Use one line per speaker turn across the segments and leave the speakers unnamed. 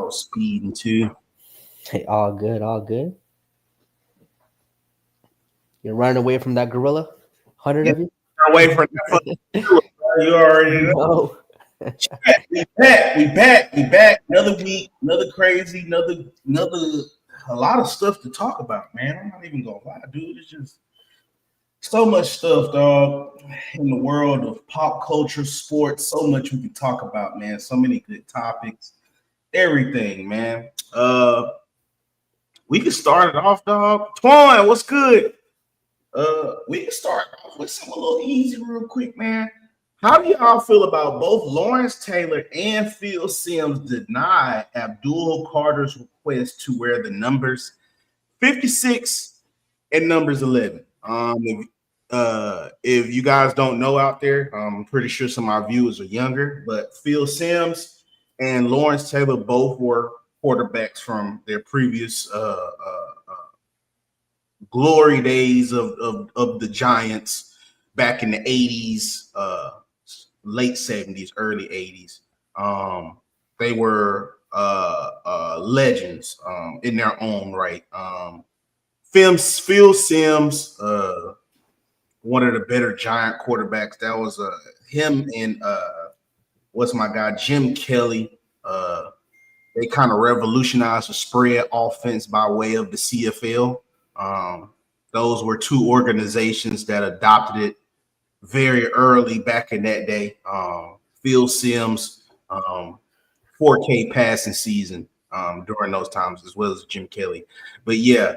was speeding too.
Hey, all good, all good. You're running away from that gorilla? 100
Yeah,
of you?
away from that fucking killer, bro. You already know.
No.
We back. We back. We back. Another week. Another crazy. Another. A lot of stuff to talk about, man. I'm not even gonna lie, dude. It's just so much stuff, dog, in the world of pop culture, sports. So much we can talk about, man. So many good topics. Everything, man. We can start it off, dog. Twan, what's good? We can start off with something a little easy, real quick, man. How do y'all feel about both Lawrence Taylor and Phil Simms deny Abdul Carter's request to wear the numbers 56 and numbers 11? If you guys don't know out there, I'm pretty sure some of our viewers are younger, but Phil Simms and Lawrence Taylor both were quarterbacks from their previous glory days of the Giants back in the 80s, late 70s, early 80s. They were legends in their own right. Phil Simms, one of the better Giant quarterbacks. That was him and what's my guy, Jim Kelly. They kind of revolutionized the spread offense by way of the CFL. Those were two organizations that adopted it very early back in that day. Phil Simms, 4K passing season during those times, as well as Jim Kelly. But yeah,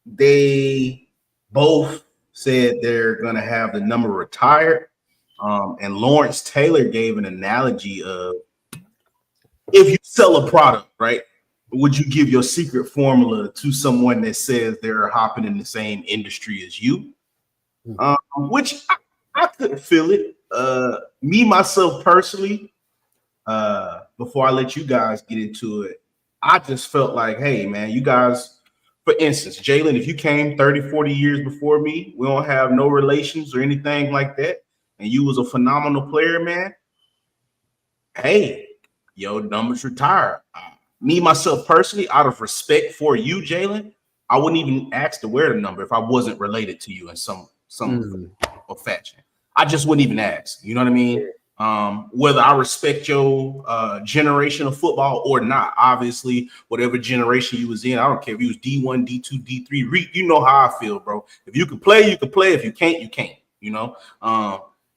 they both said they're going to have the number retired. And Lawrence Taylor gave an analogy of if you sell a product, right? Would you give your secret formula to someone that says they're hopping in the same industry as you? Which I couldn't feel it. Me, myself, personally, before I let you guys get into it, I just felt like, hey, man, you guys, for instance, Jalen, if you came 30, 40 years before me, we don't have no relations or anything like that, and you was a phenomenal player, man, hey, your numbers retired. Me, myself, personally, out of respect for you, Jalen, I wouldn't even ask to wear the number if I wasn't related to you in some or fashion. I just wouldn't even ask. You know what I mean? Whether I respect your generation of football or not. Obviously, whatever generation you was in, I don't care if you was D1, D2, D3. You know how I feel, bro. If you can play, you can play. If you can't, you can't. You know,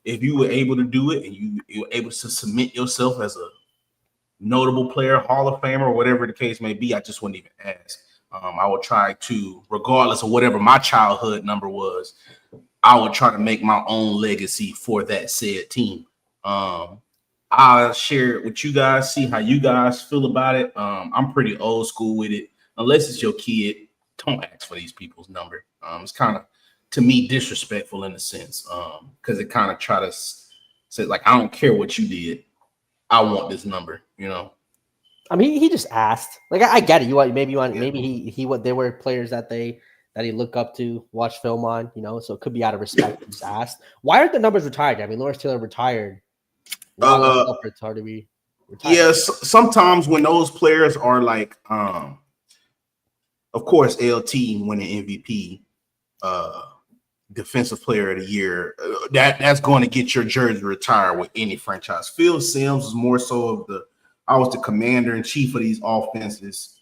if you were able to do it and you were able to submit yourself as a notable player, Hall of Famer, or whatever the case may be, I just wouldn't even ask. I would try to, regardless of whatever my childhood number was, I would try to make my own legacy for that said team. I'll share it with you guys, see how you guys feel about it. I'm pretty old school with it. Unless it's your kid, don't ask for these people's number. It's kind of, to me, disrespectful in a sense, because it kind of try to say, like, I don't care what you did. I want this number, you know.
I mean, he just asked. Like, I get it. Maybe he what they were players that he look up to, watch film on, you know. So it could be out of respect. He just asked. Why aren't the numbers retired? I mean, Lawrence Taylor retired long enough for it's hard to be retired.
Yes, sometimes when those players are like, of course, LT winning MVP, defensive player of the year, that's going to get your jersey retired with any franchise. Phil Simms is more so of I was the commander in chief of these offenses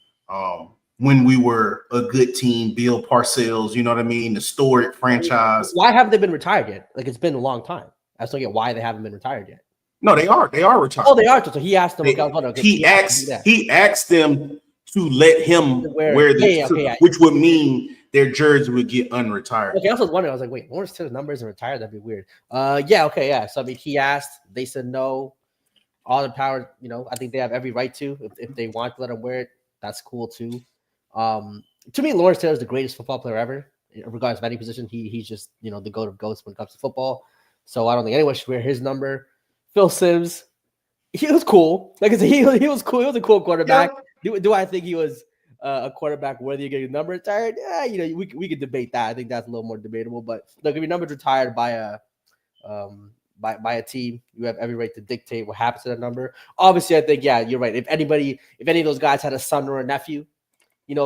when we were a good team. Bill Parcells, you know what I mean? The historic franchise.
Why haven't they been retired yet? Like, it's been a long time. I still get why they haven't been retired yet.
No, they are retired.
Oh, they are. So he asked them.
He asked them to let him wear this, which would mean their jersey would get unretired.
Okay, I was wondering. I was like, wait, Lawrence Taylor's numbers are retired? That'd be weird. Yeah. So I mean, he asked. They said no. All the power. You know, I think they have every right to. If they want to let him wear it, that's cool too. To me, Lawrence Taylor is the greatest football player ever, regardless of any position. He's just, you know, the GOAT of GOATs when it comes to football. So I don't think anyone should wear his number. Phil Simms, he was cool. Like I said, he was cool. He was a cool quarterback. Yeah. Do I think he was a quarterback worthy of getting a number retired? Yeah, you know, we could debate that. I think that's a little more debatable. But look, if your number's retired by by a team. You have every right to dictate what happens to that number. Obviously, I think, yeah, you're right. If any of those guys had a son or a nephew,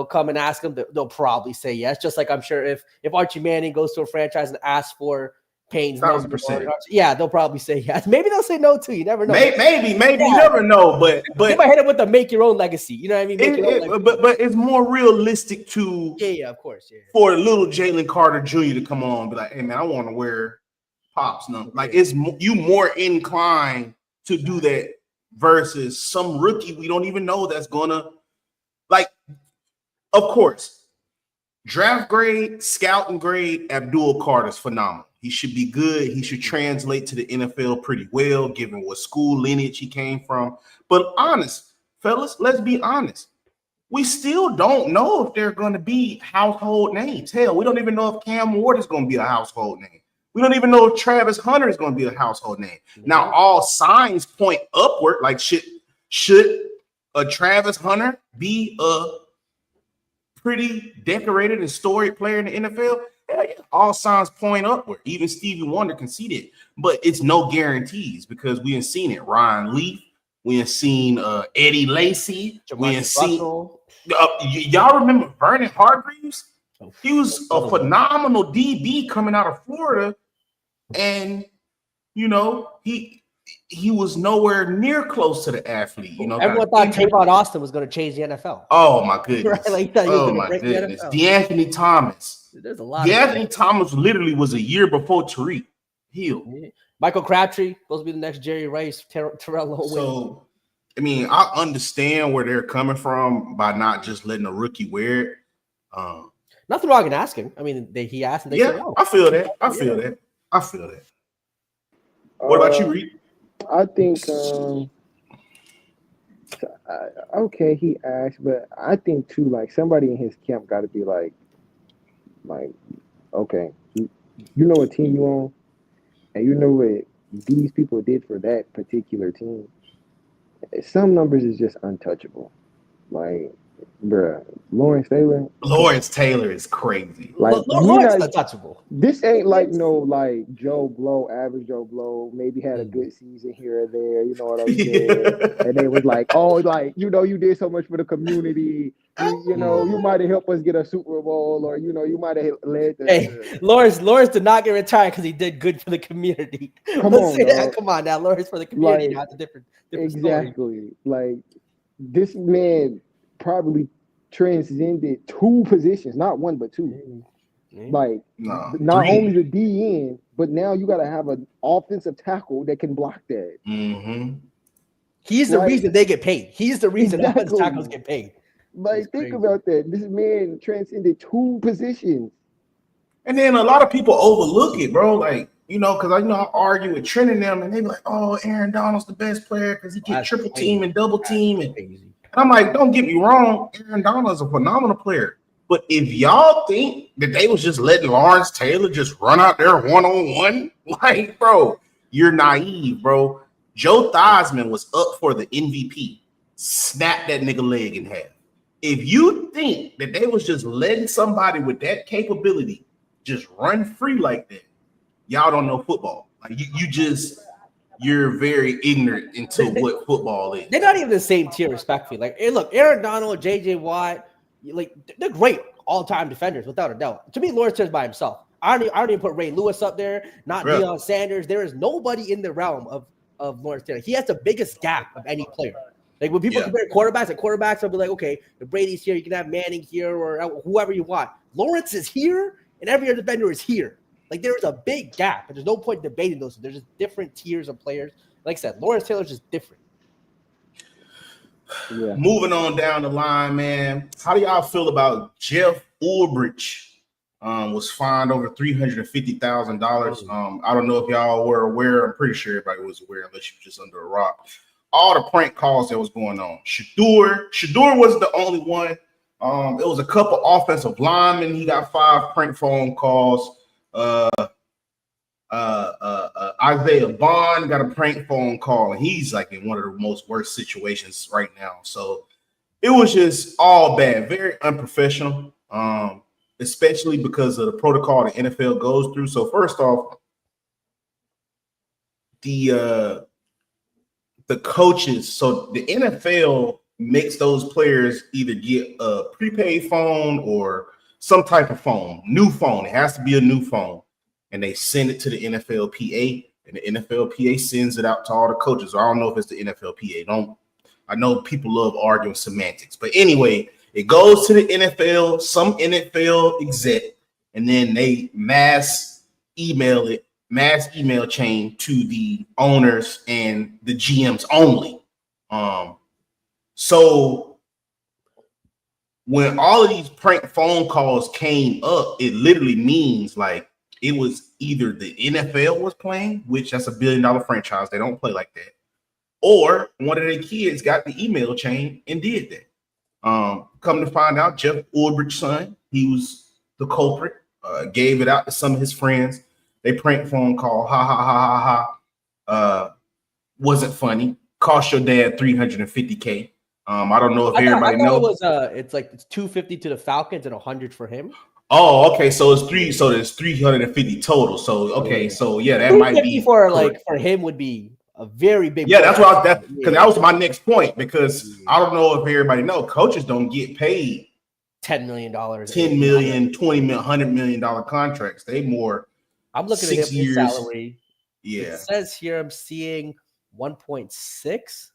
come and ask them, they'll probably say yes. Just like I'm sure if Archie Manning goes to a franchise and asks for Payne's number,
1,000%.
yeah, they'll probably say yes. Maybe they'll say no too. You never know.
Maybe you never know. But
they might hit it with the make your own legacy. You know what I mean?
But it's more realistic to
of course,
for little Jalen Carter Jr. to come on and be like, hey man, I want to wear Pop's number. Like it's you more inclined to do that versus some rookie we don't even know that's gonna like. Of course, draft grade, scouting grade, Abdul Carter's phenomenal. He should be good. He should translate to the NFL pretty well, given what school lineage he came from. But honest, fellas, let's be honest. We still don't know if they're going to be household names. Hell, we don't even know if Cam Ward is going to be a household name. We don't even know if Travis Hunter is going to be a household name. Now, all signs point upward. Like, should a Travis Hunter be a pretty decorated and storied player in the NFL? Hell yeah, all signs point upward. Even Stevie Wonder conceded, but it's no guarantees because we have seen it. Ryan Leaf, we have seen Eddie Lacy, we have seen. Y'all remember Vernon Hargreaves? He was a phenomenal DB coming out of Florida, and he was nowhere near close to the athlete.
Everyone thought Tavon Austin was going to change the NFL.
Oh my goodness!
Right?
DeAnthony Thomas.
There's a lot.
DeAnthony Thomas literally was a year before Tariq Hill.
Michael Crabtree supposed to be the next Jerry Rice, Terrell Owens.
So, I mean, I understand where they're coming from by not just letting a rookie wear it.
Nothing wrong in asking. I mean, he asked and they said no.
I feel that. I feel that. What about you, Reed?
I think okay, he asked, but I think too, like somebody in his camp got to be like, okay, you know what team you on, and you know what these people did for that particular team. Some numbers is just untouchable. Like, bruh, Lawrence Taylor
is crazy.
Like,
Lawrence is untouchable.
This ain't like Joe Blow, average Joe Blow, maybe had a good season here or there, you know what I'm saying? And they was like, oh, like, you did so much for the community. You might have helped us get a Super Bowl, or you might have led the
Lawrence did not get retired because he did good for the community. Come on now, Lawrence for the community. That's a different
exactly
story.
Like, this man probably transcended two positions, not one but two. Like, not only the DN, but now you got to have an offensive tackle that can block that.
Mm-hmm.
He's the reason they get paid. He's the reason offensive tackles get paid.
Like, think about that. This man transcended two positions.
And then a lot of people overlook it, bro. Like, because I argue with Trent and them, and they be like, oh, Aaron Donald's the best player because he get triple team and double team. And I'm like, don't get me wrong, Aaron Donald is a phenomenal player. But if y'all think that they was just letting Lawrence Taylor just run out there one-on-one, like, bro, you're naive, bro. Joe Theismann was up for the MVP. Snap that nigga leg in half. If you think that they was just letting somebody with that capability just run free like that, y'all don't know football. Like, you're very ignorant into what football is.
They're not even the same tier, respectfully. Like, hey, look, Aaron Donald, JJ Watt, like, they're great all-time defenders, without a doubt. To me, Lawrence Taylor's by himself. I don't even put Ray Lewis up there, not Deion Sanders. There is nobody in the realm of Lawrence Taylor. He has the biggest gap of any player. Like, when people compare quarterbacks, I'll be like, okay, if Brady's here, you can have Manning here or whoever you want. Lawrence is here, and every other defender is here. Like, there is a big gap, and there's no point debating those. There's just different tiers of players. Like I said, Lawrence Taylor's just different.
Yeah. Moving on down the line, man. How do y'all feel about Jeff Ulbrich? Was fined over $350,000. I don't know if y'all were aware. I'm pretty sure everybody was aware, unless you were just under a rock. All the prank calls that was going on. Shador was the only one. It was a couple offensive linemen. He got 5 prank phone calls. Isaiah Bond got a prank phone call, and he's like in one of the most worst situations right now. So it was just all bad, very unprofessional, especially because of the protocol the NFL goes through. So first off, the coaches. So the NFL makes those players either get a prepaid phone or some type of phone, new phone. It has to be a new phone, and they send it to the NFLPA, and the NFLPA sends it out to all the coaches. I don't know if it's the NFLPA. I know people love arguing semantics, but anyway, it goes to the NFL, some NFL exec, and then they mass email chain to the owners and the GMs only. So when all of these prank phone calls came up, it literally means like it was either the NFL was playing, which that's $1 billion franchise. They don't play like that. Or one of their kids got the email chain and did that. Come to find out, Jeff Ulbrich's son, he was the culprit, gave it out to some of his friends. They prank phone call, ha, ha, ha, ha, ha. Wasn't funny. Cost your dad $350K. I don't know if everybody knows.
It's like it's $250 to the Falcons and $100 for him.
Oh, okay. So it's three. So there's 350 total. So okay.
Yeah.
So yeah, that might be
for him would be a very big.
Yeah, that's what because that was my next point. Because I don't know if everybody knows, coaches don't get paid
$10 million,
$10 million, $20 million, $100 million contracts. They more.
I'm looking at his salary.
Yeah,
it says here I'm seeing 1.6.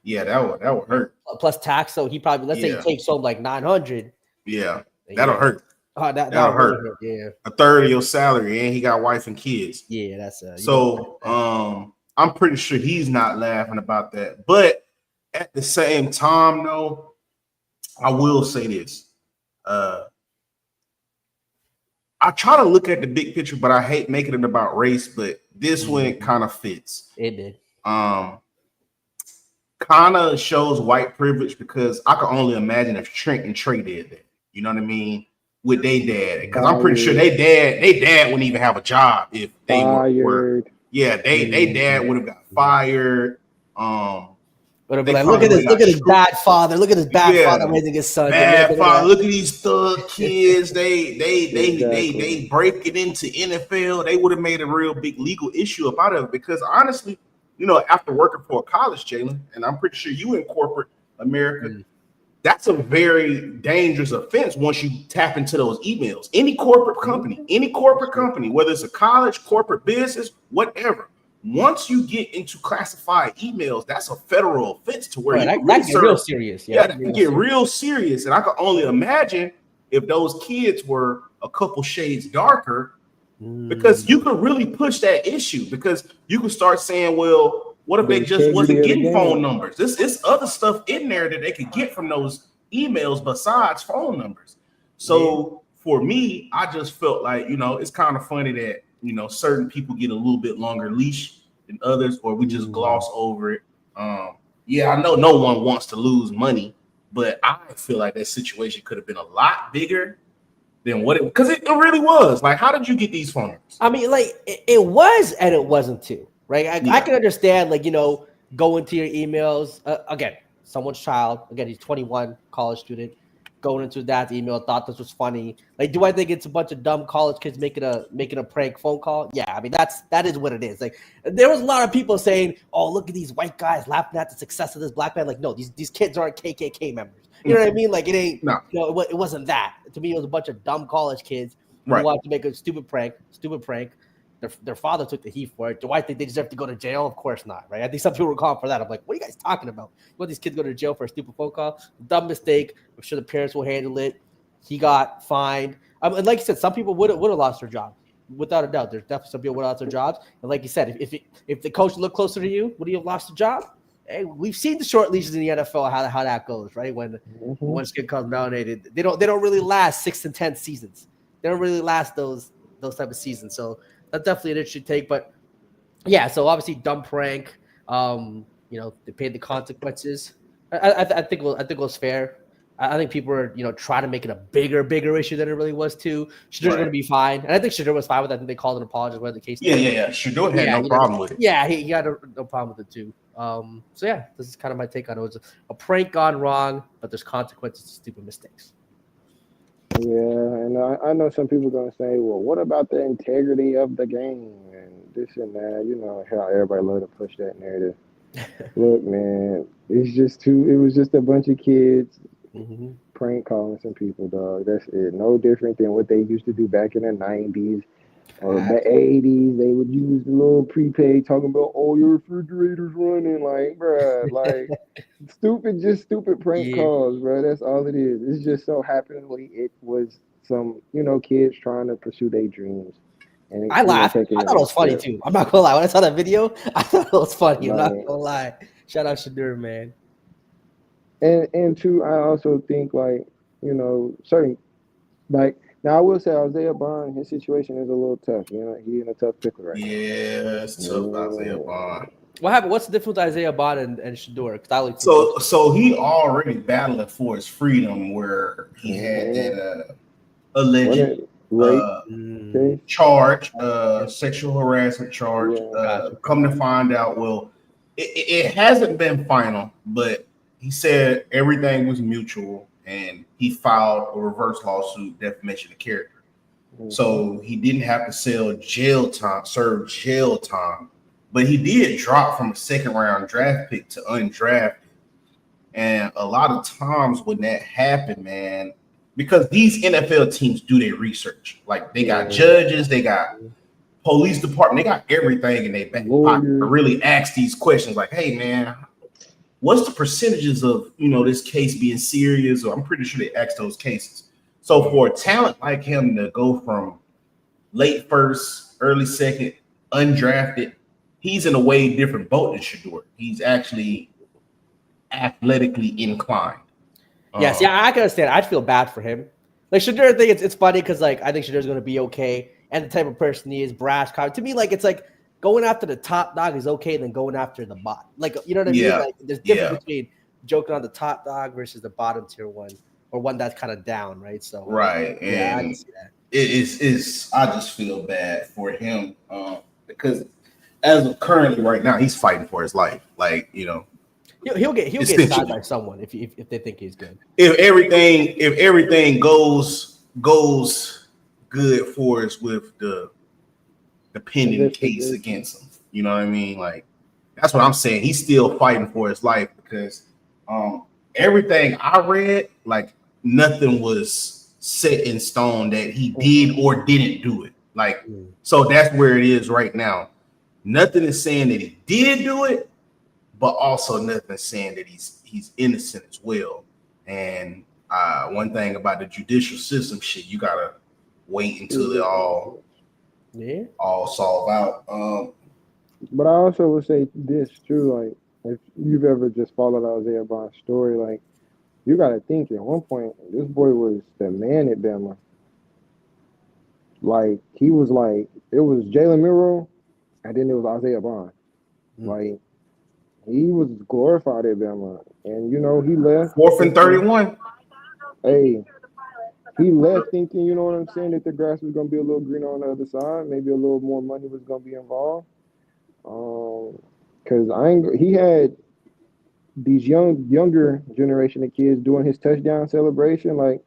Yeah, that would hurt.
Plus tax, so he probably let's say he takes home like 900.
Yeah, that'll hurt.
That'll hurt. Yeah,
a third of your salary, and he got wife and kids.
Yeah, that's
so. I'm pretty sure he's not laughing about that. But at the same time, though, I will say this. I try to look at the big picture, but I hate making it about race. But this one kind of fits.
It did.
Kind of shows white privilege because I can only imagine if Trent and Trey did that. You know what I mean? With their dad, because I'm pretty sure they dad wouldn't even have a job if they were. Yeah, they dad would have got fired.
But like, look at his bad father. Look at his bad father raising his son.
Bad father. Look at these thug kids. They break it into NFL. They would have made a real big legal issue about it because honestly, you know, after working for a college, Jalen, and I'm pretty sure you in corporate America, that's a very dangerous offense once you tap into those emails. Any corporate company, whether it's a college, corporate business, whatever, once you get into classified emails, that's a federal offense to where
that get real serious.
Yeah, that can get real serious. And I can only imagine if those kids were a couple shades darker, because you could really push that issue because you could start saying, well, what if they just wasn't getting phone numbers? It's other stuff in there that they could get from those emails besides phone numbers. So for me, I just felt like, you know, it's kind of funny that, you know, certain people get a little bit longer leash than others, or we just gloss over it. Yeah, I know no one wants to lose money, but I feel like that situation could have been a lot bigger than what because it really was. Like, how did you get these phone numbers?
I mean, like it was and it wasn't too. Right, I can understand, like, you know, going to your emails again. Someone's child, again, he's 21, college student, going into dad's email, thought this was funny. Like, do I think it's a bunch of dumb college kids making a prank phone call? Yeah, I mean that is what it is. Like, there was a lot of people saying, "Oh, look at these white guys laughing at the success of this black man." Like, no, these kids aren't KKK members. You know what I mean? Like, it ain't. No. You know, it wasn't that. To me, it was a bunch of dumb college kids who wanted to make a stupid prank. Their father took the heat for it. Do I think they deserve to go to jail? Of course not, right? I think some people were calling for that. I'm like, what are you guys talking about? You want these kids to go to jail for a stupid phone call? Dumb mistake. I'm sure the parents will handle it. He got fined. And like you said, some people would have lost their job. Without a doubt. There's definitely some people would have lost their jobs. And like you said, if the coach looked closer to you, would he have lost a job? Hey, we've seen the short leashes in the NFL, how that goes, right? When one kid comes down, they don't really last 6 and 10 seasons. They don't really last those type of seasons. So that's definitely an interesting take, but yeah. So obviously, dumb prank. You know, they paid the consequences. I think it was fair. I think people were, you know, trying to make it a bigger issue than it really was too. Shadur's going to be fine, and I think Shadur was fine with that. I think they called an apology, whatever the case.
Yeah. Shadur had no problem with it.
Yeah, he had no problem with it too. So yeah, this is kind of my take on it. It was a prank gone wrong, but there's consequences to stupid mistakes.
Yeah, and I know some people are going to say, well, what about the integrity of the game? And this and that. You know how everybody love to push that narrative. Look, man, it's just too. It was just a bunch of kids
Mhm.
prank calling some people, dog. That's it. No different than what they used to do back in the '90s or the '80s. They would use the little prepaid talking about, "Oh, your refrigerator's running." Like, bruh, like stupid, just stupid prank
Yeah.
calls, bro. That's all it is. It's just so happenly it was some, kids trying to pursue their dreams and
I laughed.
taking
I
the
thought it was
next
funny
step.
too. I'm not gonna lie. When I saw that video, I thought it was funny. I'm not
Like,
gonna lie. Shout out Shadur, man.
and two, I also think like, certain like now I will say Isaiah Bond, his situation is a little tough. He in a tough pickle right now.
Yeah, it's tough with Isaiah Bond.
What happened? What's the difference with Isaiah Bond and Shadur? Because I like
So he already battling for his freedom, where he had
Mhm.
that alleged
Rape case.
charge,
Yeah.
sexual harassment charge.
Yeah.
Gotcha.
Come to find out, well, it hasn't been final, but he said everything was mutual, and he filed a reverse lawsuit, defamation of character.
Mhm.
So he didn't have to serve jail time, but he did drop from a second round draft pick to undrafted. And a lot of times when that happened, man, because these NFL teams do their research. Like they got judges, they got police department, they got everything in their back pocket to
Lawyers.
really ask these questions. Like, hey, man, what's the percentages of this case being serious? Or I'm pretty sure they asked those cases. So for a talent like him to go from late first, early second, undrafted, he's in a way different boat than Shador. He's actually athletically inclined.
Yes, yeah, I can understand. I'd feel bad for him. Like Shadur, I think it's funny because like I think Shadur's gonna be okay, and the type of person he is, brash. To me, like it's like going after the top dog is okay than going after the bot. Like you know what I mean? Like there's difference between joking on the top dog versus the bottom tier one or one that's kind of down, right? So
right,
yeah, I
and
can see that.
it is. I just feel bad for him because as of currently right now, he's fighting for his life. Like
He'll get signed by someone if they think he's good.
If everything goes good for us with the pending case against him, you know what I mean? Like that's what I'm saying. He's still fighting for his life because everything I read, like nothing was set in stone that he did or didn't do it. Like so that's where it is right now. Nothing is saying that he did do it, but also nothing saying that he's innocent as well. And one thing about the judicial system, shit, you gotta wait until it all solve out.
But I also would say this too, like if you've ever just followed Isaiah Bond's story, like you gotta think at one point this boy was the man at Bama. Like he was like it was Jalen Milroe, and then it was Isaiah Bond. Like he was glorified at Bama, and he left
4th and 31.
Hey, he left thinking, you know what I'm saying, that the grass was gonna be a little greener on the other side, maybe a little more money was gonna be involved. Because he had these younger generation of kids doing his touchdown celebration. Like,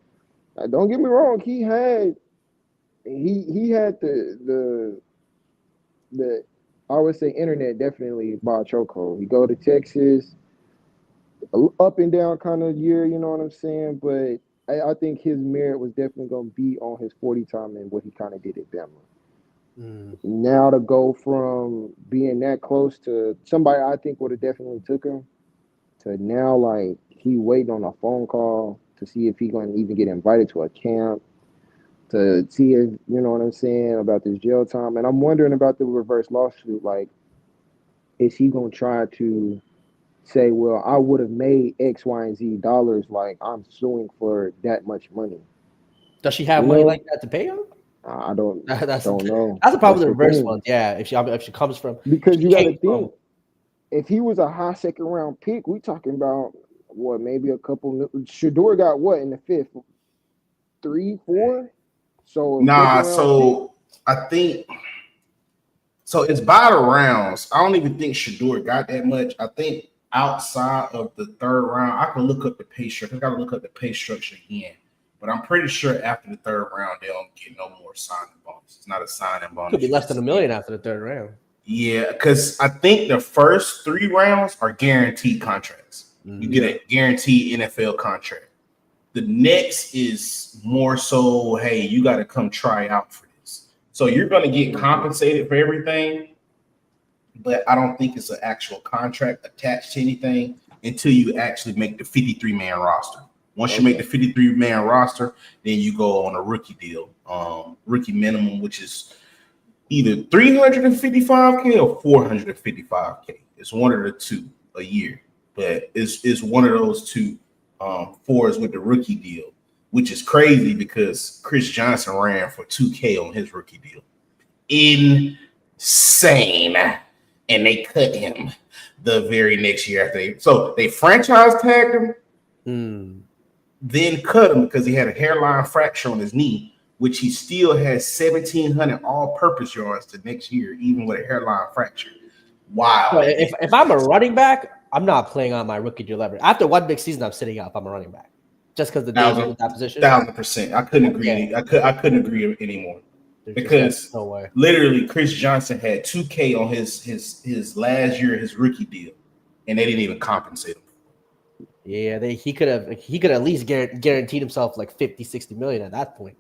don't get me wrong, he had the I would say internet definitely by a chokehold. He go to Texas, up and down kind of year, you know what I'm saying? But I think his merit was definitely going to be on his 40 time and what he kind of did at Bama. Now to go from being that close to somebody I think would have definitely took him to now, like, he waiting on a phone call to see if he going to even get invited to a camp, to see if, you know what I'm saying, about this jail time. And I'm wondering about the reverse lawsuit. Like, is he going to try to say, well, I would have made X, Y, and Z dollars, like I'm suing for that much money?
Does she have money like that to pay him?
I don't know.
That's the problem with the reverse
thing.
ones. Yeah, if she comes from,
because you got to think, if he was a high second round pick, we talking about what, maybe a couple. Shador got what in the 5th, 3, 4. So
I think so. It's by the rounds. I don't even think Shador got that much. I think outside of the 3rd round, I can look up the pay structure. I got to look up the pay structure again. but I'm pretty sure after the third round they don't get no more signing bonus. It's not a signing bonus.
Could be less than $1 million after the third round.
Yeah, because I think the first 3 rounds are guaranteed contracts. You get a guaranteed NFL contract. The next is more so, hey, you got to come try out for this. So you're going to get compensated for everything, but I don't think it's an actual contract attached to anything until you actually make the 53-man roster. Once you make the 53-man roster, then you go on a rookie deal, rookie minimum, which is either $355K or $455K. It's one of the two a year, but it's one of those two. 4 is with the rookie deal, which is crazy because Chris Johnson ran for $2K on his rookie deal. Insane. And they cut him the very next year after so they franchise tagged him, then cut him because he had a hairline fracture on his knee, which he still has 1,700 all-purpose yards the next year, even with a hairline fracture. Wow.
So if I'm a running back, I'm not playing on my rookie deal ever. After one big season, I'm sitting out if I'm a running back. Just because the days in that position.
1,000%. I couldn't agree. I couldn't agree anymore. Because
no way.
Literally Chris Johnson had $2K on his last year, his rookie deal, and they didn't even compensate him.
Yeah, he could have at least guaranteed himself like 50-60 million at that point.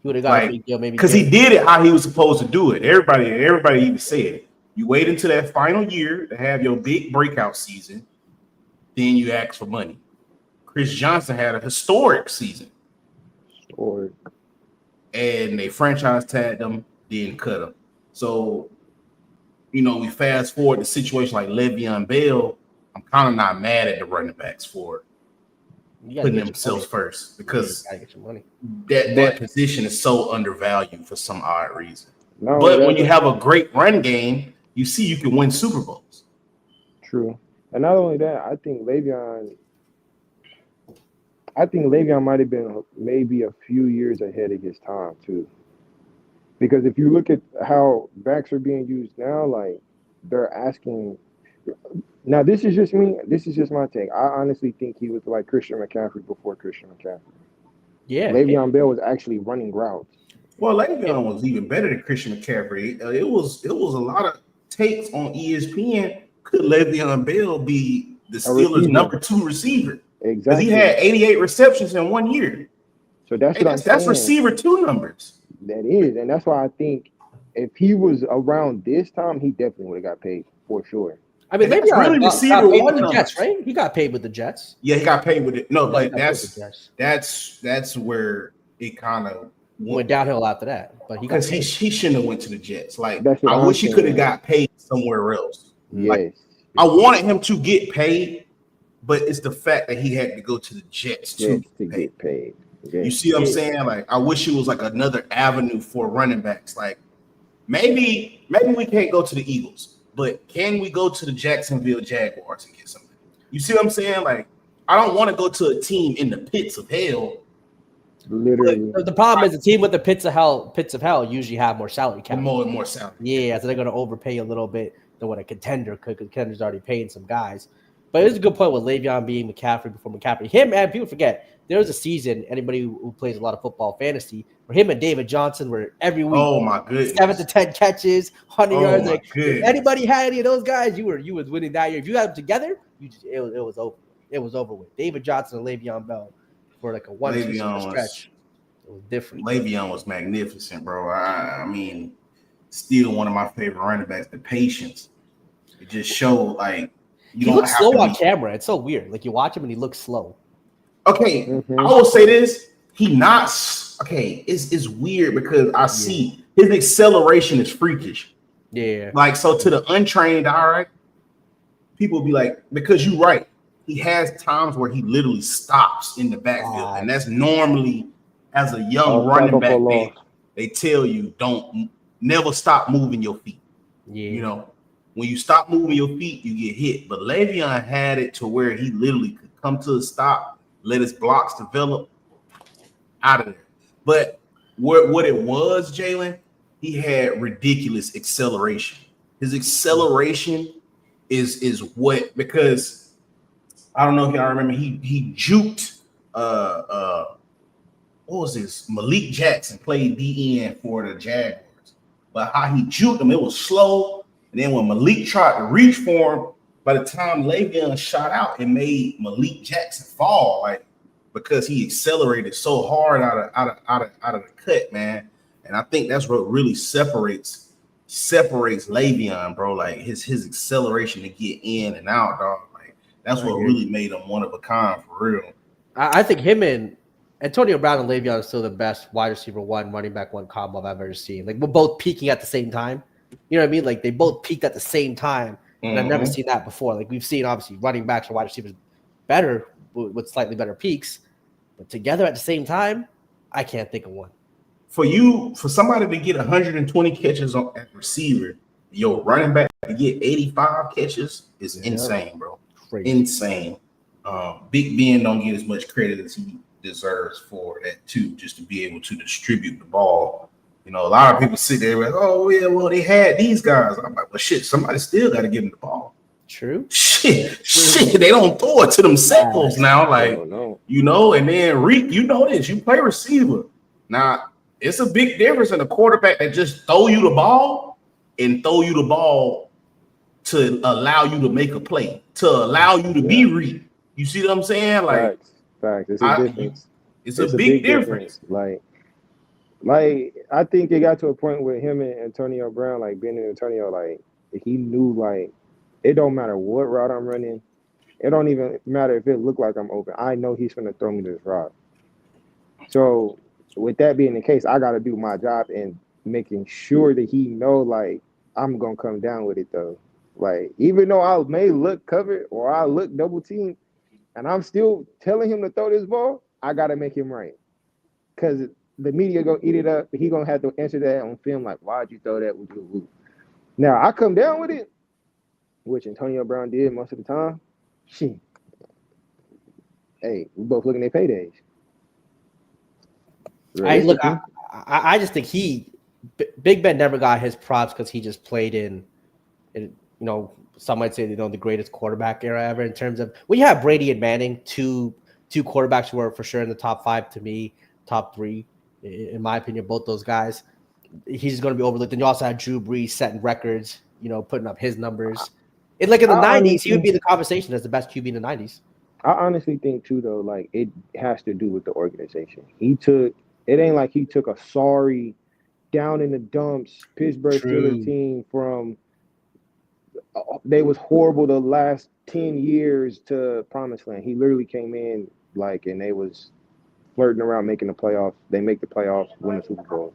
He would have got a big deal, maybe
because he did it how he was supposed to do it. Everybody even said you wait until that final year to have your big breakout season, then you ask for money. Chris Johnson had a historic season. And they franchise tagged him, then cut him. So, we fast forward to situation like Le'Veon Bell. I'm kind of not mad at the running backs for putting themselves first because that position is so undervalued for some odd reason. But when you have a great run game, you see you can win Super Bowls.
True. And not only that, I think Le'Veon might have been maybe a few years ahead of his time too. Because if you look at how backs are being used now, like they're asking. Now this is just me. This is just my take. I honestly think he was like Christian McCaffrey before Christian McCaffrey. Yeah, Le'Veon Bell was actually running routes.
Well, Le'Veon was even better than Christian McCaffrey. It was a lot of takes on ESPN. Could Le'Veon Bell be the Steelers' number 2 receiver?
Exactly.
Because he had 88 receptions in 1 year.
So that's
receiver 2 numbers.
That is, and that's why I think if he was around this time, he definitely would have got paid for sure.
I mean, maybe
really receiver
with the Jets, right? He got paid with the Jets.
Yeah, he got paid with it. No, but that's where it kind of
went downhill after that. But
because he shouldn't have went to the Jets. Like I wish he could have got paid somewhere else.
Yes,
like, I wanted him to get paid, but it's the fact that he had to go to the Jets to
get paid.
You see what I'm saying? Like I wish it was like another avenue for running backs. Like maybe we can't go to the Eagles, but can we go to the Jacksonville Jaguars and get something? You see what I'm saying? Like I don't want to go to a team in the pits of hell.
Literally,
the problem is the team with the pits of hell usually have more salary cap.
More salary.
Yeah, so they're going to overpay a little bit than what a contender could. Contender's already paying some guys. But it's a good point with Le'Veon being McCaffrey before McCaffrey. Him, and people forget, there was a season, anybody who plays a lot of football fantasy, where him and David Johnson were every week.
Oh, my goodness.
7 to 10 catches, 100 yards. Like, if anybody had any of those guys, you was winning that year. If you had them together, it was over. It was over with. David Johnson and Le'Veon Bell for like a 1-2 stretch. It was different.
Le'Veon was magnificent, bro. I mean, still one of my favorite running backs. The patience. It just showed, like,
he looks slow on camera. It's so weird. Like, you watch him and he looks slow.
Okay, I will say this. It's weird because I see his acceleration is freakish.
Yeah.
Like, so to the untrained eye, people will be like, because you're right. He has times where he literally stops in the backfield. And that's normally, as a young running back, they tell you never stop moving your feet.
Yeah.
You know, when you stop moving your feet, you get hit. But Le'Veon had it to where he literally could come to a stop, let his blocks develop, out of there. But what it was, Jalen, he had ridiculous acceleration. His acceleration is what, because I don't know if y'all remember, he juked what was this? Malik Jackson played DN for the Jaguars, but how he juked him, it was slow. And then when Malik tried to reach for him, by the time Le'Veon shot out, it made Malik Jackson fall, like because he accelerated so hard out of the cut, man. And I think that's what really separates Le'Veon, bro. Like his acceleration to get in and out, dog. Like that's what really made him one of a kind for real.
I think him and Antonio Brown and Le'Veon are still the best wide receiver one, running back one combo I've ever seen. Like we're both peaking at the same time. You know what I mean? Like they both peaked at the same time. And I've never seen that before. Like we've seen obviously running backs or wide receivers better with slightly better peaks, but together at the same time, I can't think of one.
For somebody to get 120 catches at receiver, your running back to get 85 catches is insane, bro. Crazy. Insane. Big Ben don't get as much credit as he deserves for that too, just to be able to distribute the ball. You know, a lot of people sit there like, oh yeah, well they had these guys. I'm like, well shit, somebody still got to give them the ball.
True.
Shit, they don't throw it to themselves now. Like, you know, and then you know this, you play receiver. Now, it's a big difference in a quarterback that just throw you the ball and throw you the ball to allow you to make a play, to allow you to be read. You see what I'm saying? Like,
facts. It's a difference.
It's a big difference.
Like I think it got to a point with him and Antonio Brown, like Ben and Antonio, like he knew like it don't matter what route I'm running. It don't even matter if it look like I'm open. I know he's gonna throw me this route. So with that being the case, I gotta do my job and making sure that he know like I'm gonna come down with it though. Like even though I may look covered or I look double teamed, and I'm still telling him to throw this ball, I gotta make him right. Cause the media gonna eat it up. He gonna have to answer that on film. Like, why'd you throw that? Now I come down with it, which Antonio Brown did most of the time. Shit. Hey, we both looking at paydays.
I just think Big Ben never got his props because he just played in you know, some might say the greatest quarterback era ever in terms of when you have Brady and Manning, two quarterbacks who are for sure in the top five to me, top three. In my opinion, both those guys, he's going to be overlooked. And you also had Drew Brees setting records, you know, putting up his numbers. In the 90s, he would be in the conversation as the best QB in the 90s.
I honestly think, too, though, like, it has to do with the organization. It ain't like he took a sorry, down in the dumps Pittsburgh Steelers team from they was horrible the last 10 years to promised land. He literally came in, like, and they was flirting around making the playoffs. They make the playoffs, win the Super Bowl.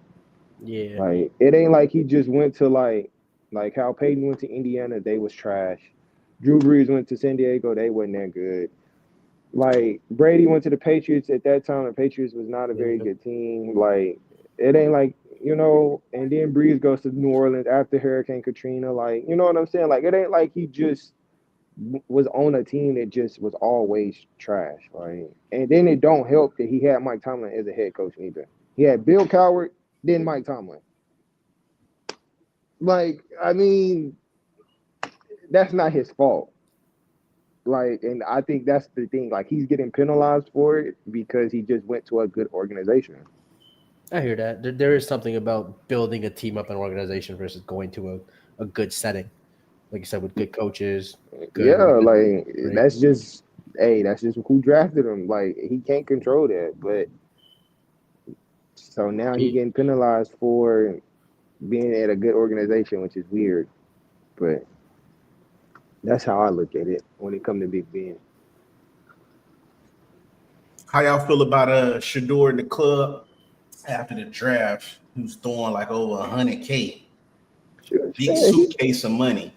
Yeah.
Like, it ain't like he just went to, like how Peyton went to Indiana, they was trash. Drew Brees went to San Diego, they wasn't that good. Like, Brady went to the Patriots at that time. The Patriots was not a very good team. Like, it ain't like, you know, and then Brees goes to New Orleans after Hurricane Katrina. Like, you know what I'm saying? Like, it ain't like he just was on a team that just was always trash, right? And then it don't help that he had Mike Tomlin as a head coach either. He had Bill Cowher, then Mike Tomlin. Like, I mean, that's not his fault. Like, and I think that's the thing. Like, he's getting penalized for it because he just went to a good organization.
I hear that. There is something about building a team up, an organization versus going to a good setting. Like you said, with good coaches.
That's just who drafted him. Like, he can't control that. But so now he's getting penalized for being at a good organization, which is weird. But that's how I look at it when it comes to Big Ben.
How y'all feel about Shador in the club after the draft? He was throwing like over $100K. Big suitcase of money.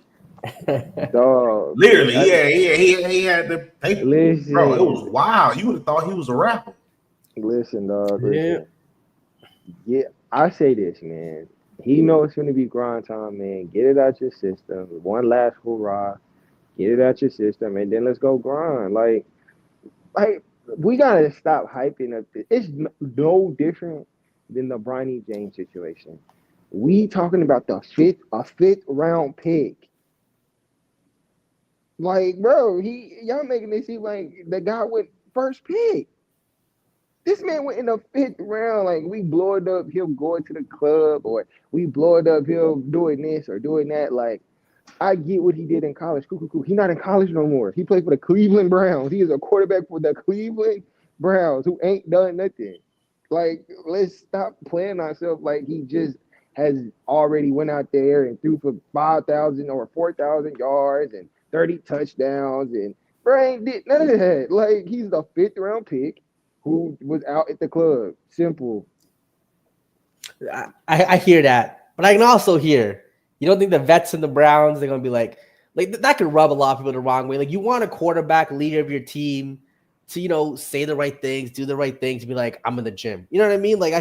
Dog,
literally, he had the paper.
Listen,
bro, it was wild. You would have thought he was a rapper.
Listen, dog. Listen. Yeah, I say this, man. He knows it's gonna be grind time, man. Get it out your system. One last hurrah. Get it out your system, and then let's go grind. Like we gotta stop hyping up. It's no different than the Bronny James situation. We talking about a fifth round pick. Like, bro, y'all making this seem like the guy went first pick. This man went in the 5th round. Like, we blowed up him going to the club, or we blowed up him doing this or doing that. Like, I get what he did in college. Cool, cool, cool. He's not in college no more. He played for the Cleveland Browns. He is a quarterback for the Cleveland Browns who ain't done nothing. Like, let's stop playing ourselves like he just has already went out there and threw for 5,000 or 4,000 yards and 30 touchdowns. And Brian did none of that. Like, he's the 5th round pick who was out at the club. Simple.
I hear that, but I can also hear you don't think the vets and the Browns they're gonna be like that could rub a lot of people the wrong way. Like you want a quarterback leader of your team to say the right things, do the right things, be like I'm in the gym. You know what I mean? Like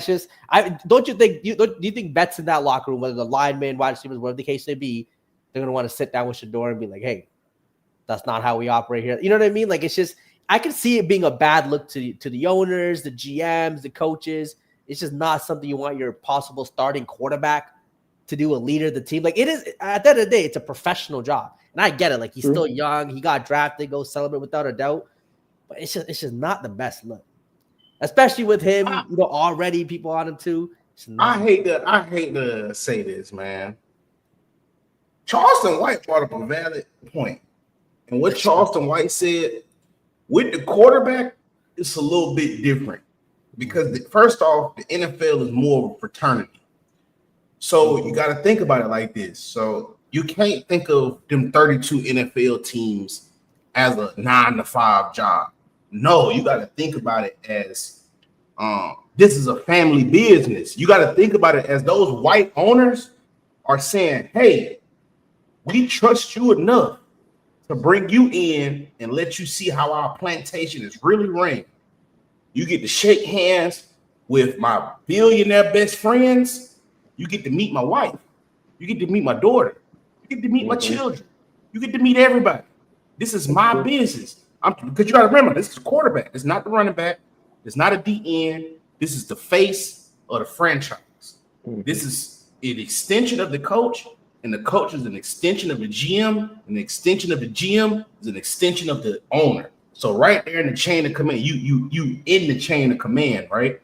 I don't you think do you think vets in that locker room, whether the linemen, wide receivers, whatever the case may be, they're gonna want to sit down with Shador and be like, hey, that's not how we operate here. You know what I mean? Like it's just I can see it being a bad look to the owners, the GMs, the coaches. It's just not something you want your possible starting quarterback to do, a leader of the team. Like it is at the end of the day, it's a professional job. And I get it. Like he's still young, he got drafted, go celebrate without a doubt. But it's just not the best look. Especially with him, already people on him too.
I hate to say this, man. Charleston White brought up a valid point. And what Charleston White said with the quarterback, it's a little bit different. Because first off, the NFL is more of a fraternity. So you got to think about it like this. So you can't think of them 32 NFL teams as a 9-to-5 job. No, you got to think about it as this is a family business. You got to think about it as those white owners are saying, hey, we trust you enough to bring you in and let you see how our plantation is really ran. You get to shake hands with my billionaire best friends. You get to meet my wife. You get to meet my daughter. You get to meet my children. You get to meet everybody. This is my business. Because you got to remember, this is a quarterback. It's not the running back. It's not a DN. This is the face of the franchise. This is an extension of the coach, and the coach is an extension of the GM, and the extension of the GM is an extension of the owner. So right there in the chain of command, you in the chain of command, right?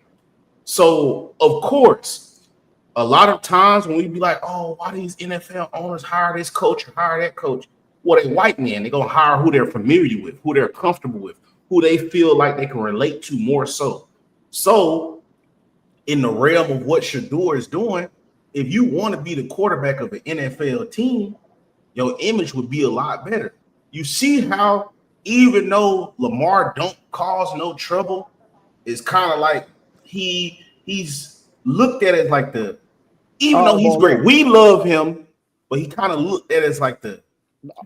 So of course, a lot of times when we be like, oh, why these NFL owners hire this coach or hire that coach? Well, they white men. They're gonna hire who they're familiar with, who they're comfortable with, who they feel like they can relate to more so. So in the realm of what Shador is doing, if you want to be the quarterback of an NFL team, your image would be a lot better. You see how even though Lamar don't cause no trouble, it's kind of like he's looked at it like even though he's great, we love him, but he kind of looked at it as like the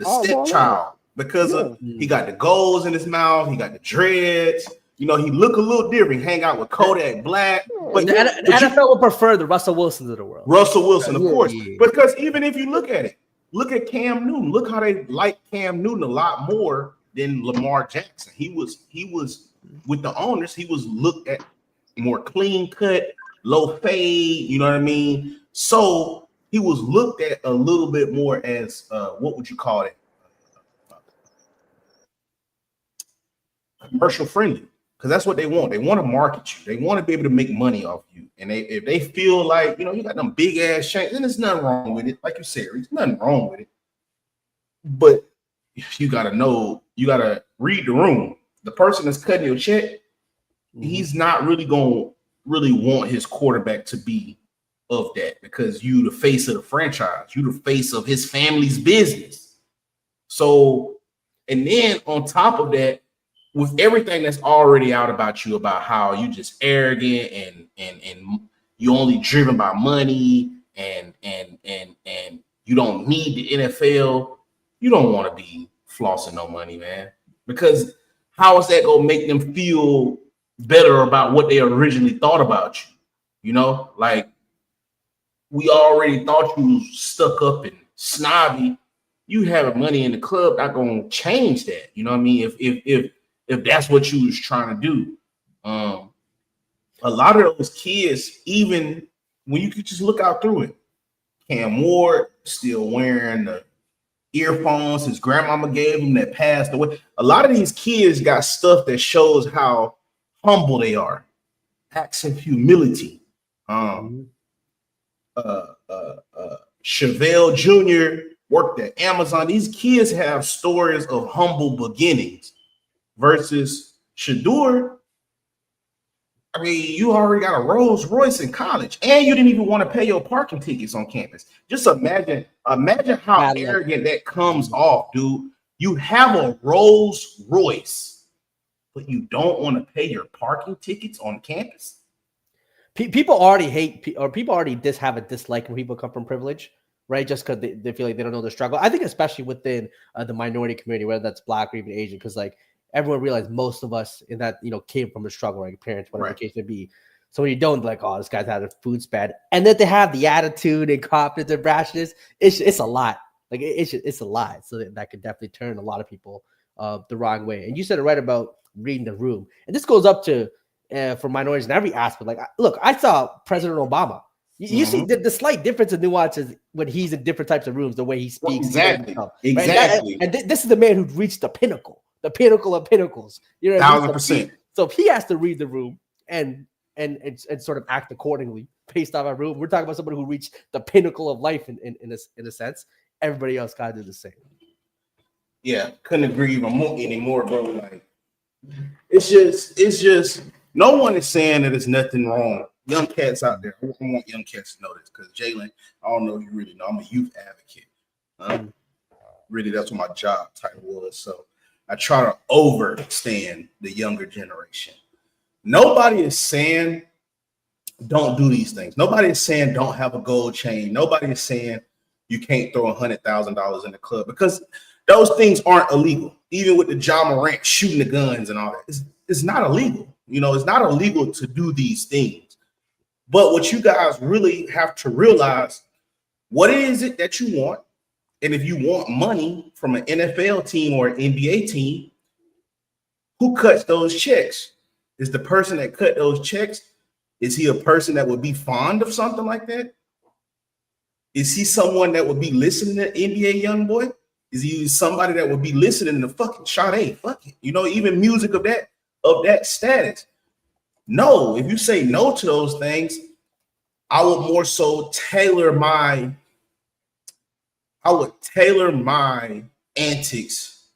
stepchild because of he got the goals in his mouth, he got the dreads. He look a little different. Hang out with Kodak Black. But
the NFL would prefer the Russell Wilsons of the world.
Russell Wilson, of course. Because even if you look at it, look at Cam Newton. Look how they like Cam Newton a lot more than Lamar Jackson. He was with the owners, he was looked at more clean cut, low fade, you know what I mean? So he was looked at a little bit more as what would you call it? Commercial friendly. Because that's what they want. They want to market you. They want to be able to make money off you. And if they feel like, you got them big ass shanks, then there's nothing wrong with it. Like you said, there's nothing wrong with it. But you got to know, you got to read the room. The person that's cutting your check, he's not really going to really want his quarterback to be of that because you the face of the franchise. You the face of his family's business. So, and then on top of that, with everything that's already out about you, about how you just arrogant and you only driven by money and you don't need the NFL, you don't want to be flossing no money, man. Because how is that gonna make them feel better about what they originally thought about you? Like we already thought you was stuck up and snobby. You having money in the club not gonna change that. You know what I mean? If that's what you was trying to do. A lot of those kids, even when you could just look out through it, Cam Ward still wearing the earphones his grandmama gave him that passed away. A lot of these kids got stuff that shows how humble they are. acts of humility.
Mhm.
Chevelle Jr. worked at Amazon. These kids have stories of humble beginnings versus Shador. I mean, you already got a Rolls Royce in college, and you didn't even want to pay your parking tickets on campus. Just imagine how
Bad luck.
arrogant that comes off, dude. You have a Rolls Royce, but you don't want to pay your parking tickets on campus.
People already hate, or people already have a dislike when people come from privilege, right? Just because they feel like they don't know the struggle. I think especially within the minority community, whether that's Black or even Asian, because like everyone realized most of us in that came from a struggle, like parents, whatever the case may be. So when you don't like, oh, this guy's had a food span, and then they have the attitude and confidence and brashness, it's a lot. Like it's a lot. So that could definitely turn a lot of people the wrong way. And you said it right about reading the room, and this goes up to for minorities in every aspect. Like, look, I saw President Obama. You see the slight difference in nuances when he's in different types of rooms, the way he speaks.
Exactly.
Himself,
Exactly.
Right? And this is the man who reached the pinnacle of pinnacles. You know what I mean?
1,000%.
So if he has to read the room and sort of act accordingly based off our room, we're talking about somebody who reached the pinnacle of life in a sense. Everybody else got to do the same.
Yeah, couldn't agree even more anymore, bro. Like, it's just no one is saying that there's nothing wrong. Young cats out there, I want young cats to know this, because Jalen, I don't know if you really know, I'm a youth advocate. Really, that's what my job title was. So I try to overstand the younger generation. Nobody is saying don't do these things. Nobody is saying don't have a gold chain. Nobody is saying you can't throw $100,000 in the club, because those things aren't illegal. Even with the John Morant shooting the guns and all that, it's not illegal. You know, it's not illegal to do these things. But what you guys really have to realize, what is it that you want? And if you want money from an NFL team or an NBA team, who cuts those checks? Is the person that cut those checks, is he a person that would be fond of something like that? Is he someone that would be listening to NBA YoungBoy? Is he somebody that would be listening to fucking Sade? Fuck it. You know, even music of that status. No, if you say no to those things, I would more so tailor my antics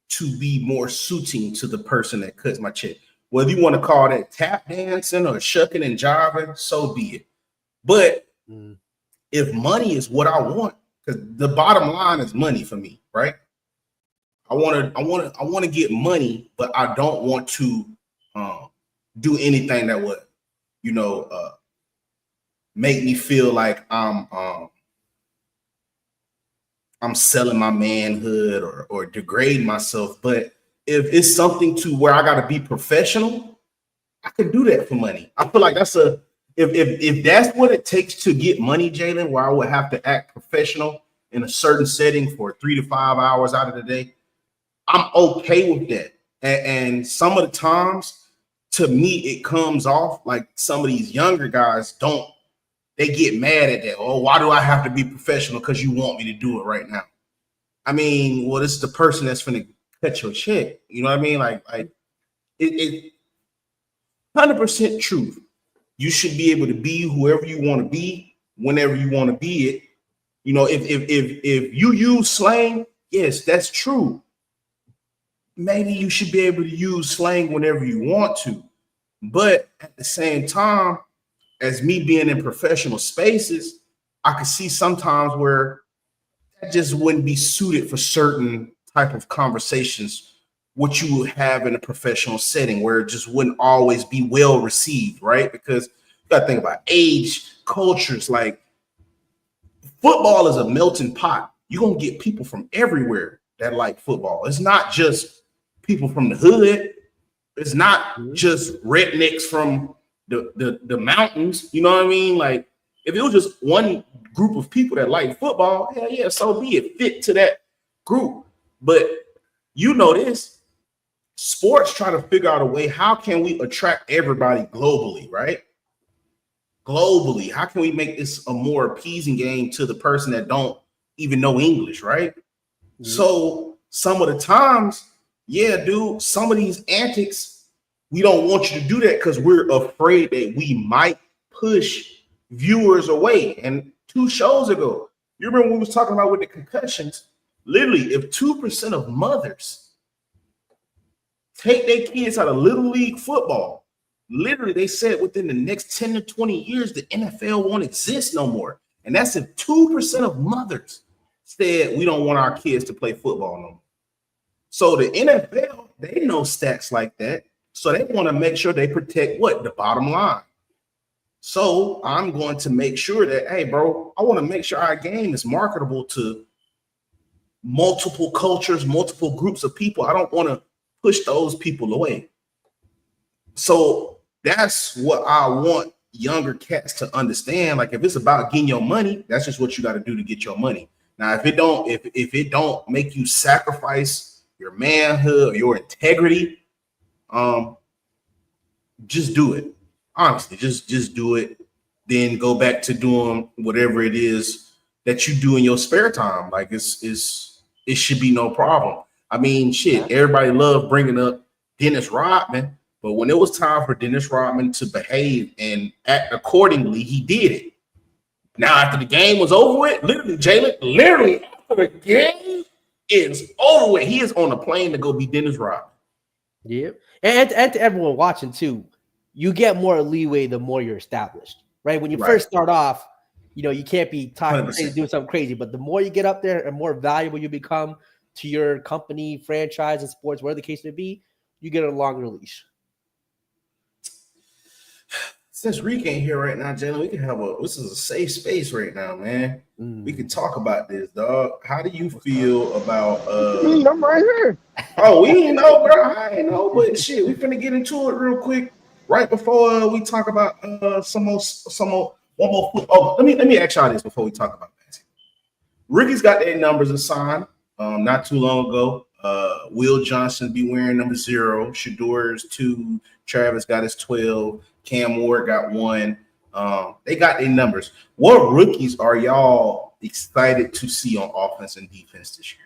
to be more suiting to the person that cuts my check. Whether you want to call that tap dancing or shucking and jiving, so be it. But if money is what I want, because the bottom line is money for me, right? I want to get money, but I don't want to do anything that would, make me feel like I'm selling my manhood or degrading myself. But if it's something to where I got to be professional, I can do that for money. I feel like if that's what it takes to get money, Jalen, where I would have to act professional in a certain setting for 3 to 5 hours out of the day, I'm okay with that. And some of the times, to me, it comes off like some of these younger guys they get mad at that. Oh, why do I have to be professional? Because you want me to do it right now. I mean, well, it's the person that's going to cut your check. You know what I mean? Like it 100% truth. You should be able to be whoever you want to be, whenever you want to be it. You know, if you use slang, yes, that's true. Maybe you should be able to use slang whenever you want to. But at the same time, as me being in professional spaces, I could see sometimes where that just wouldn't be suited for certain type of conversations, what you would have in a professional setting, where it just wouldn't always be well received, right? Because you got to think about age, cultures. Like, football is a melting pot. You're going to get people from everywhere that like football. It's not just people from the hood. It's not just rednecks from the mountains. You know what I mean? Like, if it was just one group of people that like football, hell yeah, so be it. Fit to that group. But you know this, sports try to figure out a way, how can we attract everybody globally, right? Globally, how can we make this a more appeasing game to the person that don't even know English, right? So some of the times, yeah, dude, some of these antics we don't want you to do that because we're afraid that we might push viewers away. And 2 shows ago, you remember we was talking about with the concussions, literally, if 2% of mothers take their kids out of Little League football, literally, they said within the next 10 to 20 years, the NFL won't exist no more. And that's if 2% of mothers said we don't want our kids to play football no more. So the NFL, they know stats like that. So they want to make sure they protect what? The bottom line. So I'm going to make sure that, hey, bro, I want to make sure our game is marketable to multiple cultures, multiple groups of people. I don't want to push those people away. So that's what I want younger cats to understand. Like, if it's about getting your money, that's just what you got to do to get your money. Now, if it don't make you sacrifice your manhood or your integrity, just do it. Honestly, just do it. Then go back to doing whatever it is that you do in your spare time. Like, it should be no problem. I mean, shit, everybody loved bringing up Dennis Rodman, but when it was time for Dennis Rodman to behave and act accordingly, he did it. Now, after the game was over with, literally after the game is over with, he is on a plane to go be Dennis Rodman.
Yep. And to everyone watching too, you get more leeway the more you're established, right? When you first start off, you can't be talking crazy, doing something crazy, but the more you get up there and more valuable you become to your company, franchise, and sports, whatever the case may be, you get a longer leash.
Since Reek ain't here right now, Jalen, we can have this is a safe space right now, man. We can talk about this, dog. How do you feel about
I'm right here.
Oh, we ain't know, bro. I ain't know, but shit, we finna get into it real quick. Right before we talk about one more. Oh, let me ask y'all this before we talk about that. Ricky's got their numbers assigned not too long ago. Will Johnson be wearing number 0, Shador's 2, Travis got his 12, Cam Ward got 1. They got their numbers. What rookies are y'all excited to see on offense and defense this year?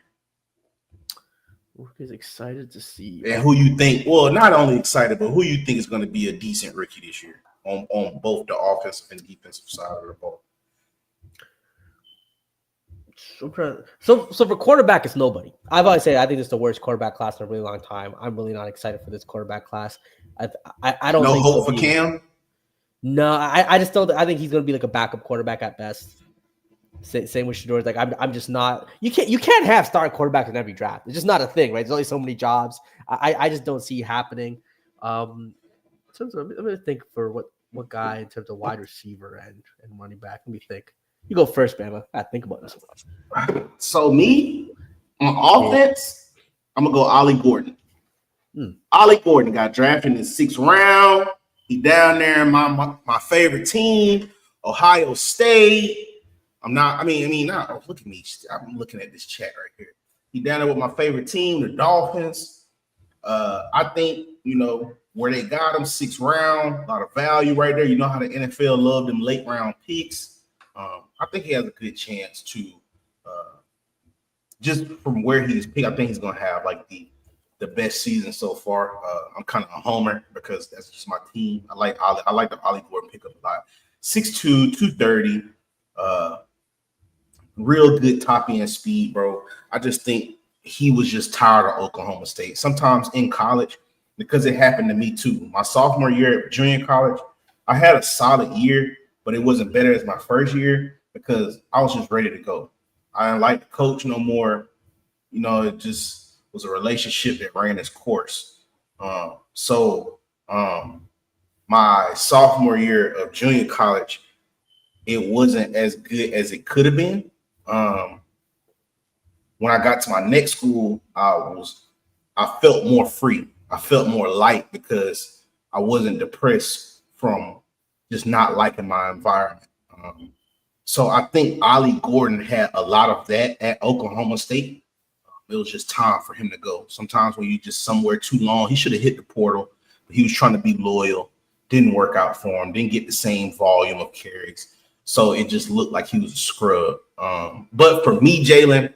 Rookies excited to see.
And who you think, well, not only excited, but who you think is going to be a decent rookie this year on both the offensive and defensive side of the ball?
So for quarterback, it's nobody. I've always said I think this is the worst quarterback class in a really long time. I'm really not excited for this quarterback class. I don't.
No
think
hope for Cam.
No, I just don't. I think he's going to be like a backup quarterback at best. Same with Shador. Like I'm just not. You can't have starting quarterbacks in every draft. It's just not a thing, right? There's only so many jobs. I just don't see it happening. In terms of, I'm going to think for what guy in terms of wide receiver and running back. Let me think. You go first, Bama. I think about this one.
So me on offense, I'm gonna go Ollie Gordon. Ollie Gordon got drafted in the 6th round. He down there in my favorite team, Ohio State. Look at me. I'm looking at this chat right here. He down there with my favorite team, the Dolphins. I think, where they got him, 6th round, a lot of value right there. You know how the NFL love them late round picks. I think he has a good chance to, just from where he is picked, I think he's going to have like the best season so far. I'm kind of a homer because that's just my team. I like the Ollie Gordon pickup a lot. 6'2", 230, real good top end speed, bro. I just think he was just tired of Oklahoma State. Sometimes in college, because it happened to me too. My sophomore year at junior college, I had a solid year, but it wasn't better as my first year because I was just ready to go. I didn't like the coach no more. It just was a relationship that ran its course. So my sophomore year of junior college, it wasn't as good as it could have been. When I got to my next school, I felt more free. I felt more light because I wasn't depressed from just not liking my environment. So I think Ollie Gordon had a lot of that at Oklahoma State. It was just time for him to go. Sometimes when you just somewhere too long, he should have hit the portal, but he was trying to be loyal. Didn't work out for him. Didn't get the same volume of carries. So it just looked like he was a scrub. But for me, Jalen,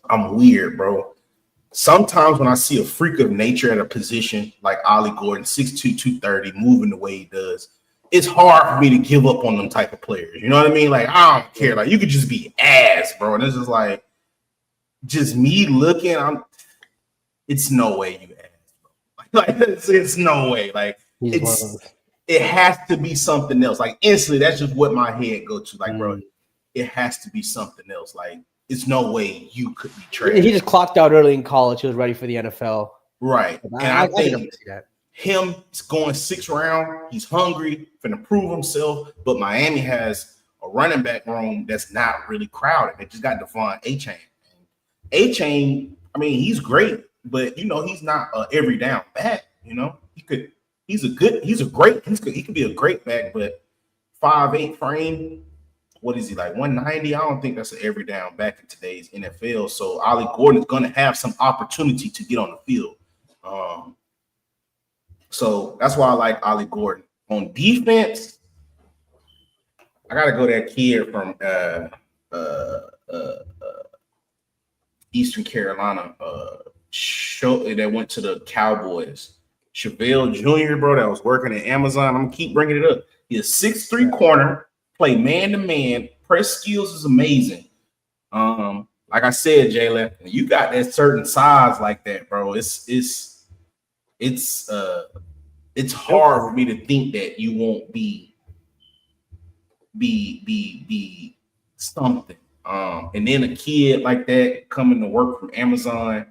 I'm weird, bro. sometimes when I see a freak of nature at a position like Ollie Gordon, 6'2", 230, moving the way he does, it's hard for me to give up on them type of players. You know what I mean? Like, I don't care. Like, you could just be ass, bro. And it's just like, just me looking, it's no way you ass, bro. Like, it's no way. Like, it has to be something else. Like, instantly, that's just what my head go to. Like, bro, it has to be something else. Like, it's no way you could be traded.
He just clocked out early in college. He was ready for the NFL.
Right. And I think him going 6th round, he's hungry, finna prove himself. But Miami has a running back room that's not really crowded. They just got Devon Achane. Achane, I mean, he's great, but you know, he's not a every down back. You know, he could be a great back, but 5'8" frame. What is he, like 190? I don't think that's an every down back in today's NFL. So Ollie Gordon is going to have some opportunity to get on the field. So that's why I like Ollie Gordon. On defense, I got to go that kid from Eastern Carolina that went to the Cowboys. Chevelle Jr., bro, that was working at Amazon. I'm going to keep bringing it up. He's a 6'3" corner, play man-to-man. Press skills is amazing. Like I said, Jalen, you got that certain size like that, bro. It's hard for me to think that you won't be something. And then a kid like that coming to work from Amazon,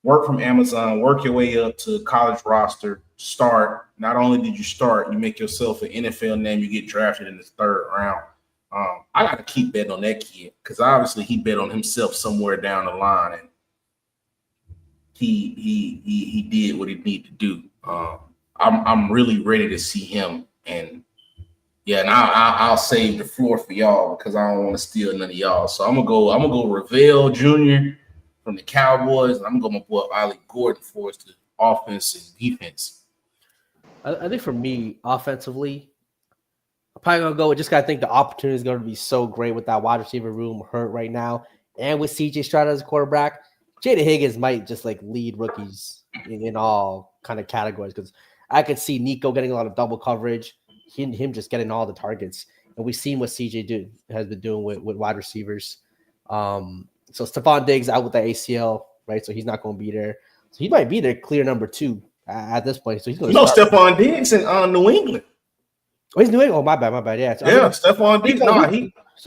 work your way up to college roster, start. Not only did you start, you make yourself an NFL name, you get drafted in the 3rd round. I got to keep betting on that kid because obviously he bet on himself somewhere down the line, and he did what he needed to do. I'm really ready to see him, and I'll save the floor for y'all because I don't want to steal none of y'all. So I'm gonna go Ravel Jr. from the Cowboys, and I'm gonna go up Ollie Gordon for us to offense and defense.
I think for me, offensively, I'm probably gonna go with just. I think the opportunity is going to be so great with that wide receiver room hurt right now, and with CJ Stroud as a quarterback, Jada Higgins might just like lead rookies in all kind of categories because I could see Nico getting a lot of double coverage, him just getting all the targets, and we've seen what CJ has been doing with wide receivers. So Stephon Diggs out with the ACL, right? So he's not going to be there. So he might be their clear number 2 at this point. So he's going to
Stephon Diggs in New England.
Oh, he's New England. Oh, my bad. Yeah,
Stephon Diggs.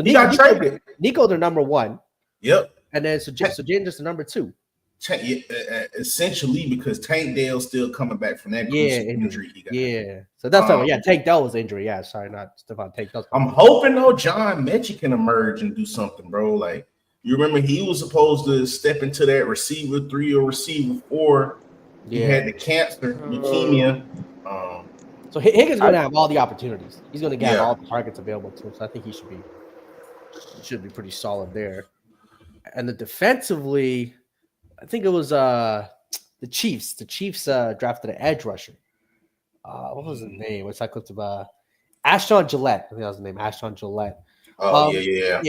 He got traded.
Nico, their number 1.
Yep.
And then so Jaden just the number 2.
Essentially, because Tank Dell's still coming back from that injury he got.
Yeah. So that's Tank Dell was injury. Yeah, sorry, not Stephon. Tank Dell.
I'm hoping though John Mechie can emerge and do something, bro. Like you remember, he was supposed to step into that receiver 3 or receiver 4. He had the cancer, leukemia.
So Higgins going to have all the opportunities. He's going to get all the targets available to him. So I think he should be pretty solid there. And then defensively, I think it was the Chiefs. The Chiefs drafted an edge rusher. What was his name? What's that clip of Ashton Gillette? I think that was the name. Ashton Gillette. Yeah.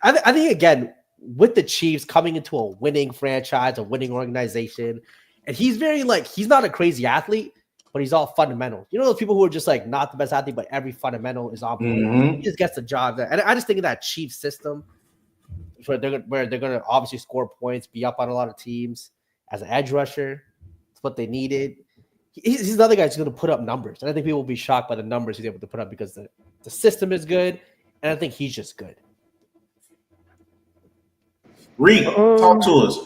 I think again with the Chiefs coming into a winning franchise, a winning organization, and he's very he's not a crazy athlete, but he's all fundamental. You know those people who are just like not the best athlete, but every fundamental is on point. Mm-hmm. He just gets the job done. And I just think of that Chiefs system where they're going to obviously score points, be up on a lot of teams as an edge rusher. That's what they needed. He's another guy who's going to put up numbers. And I think people will be shocked by the numbers he's able to put up because the system is good. And I think he's just good.
Reed, talk to us.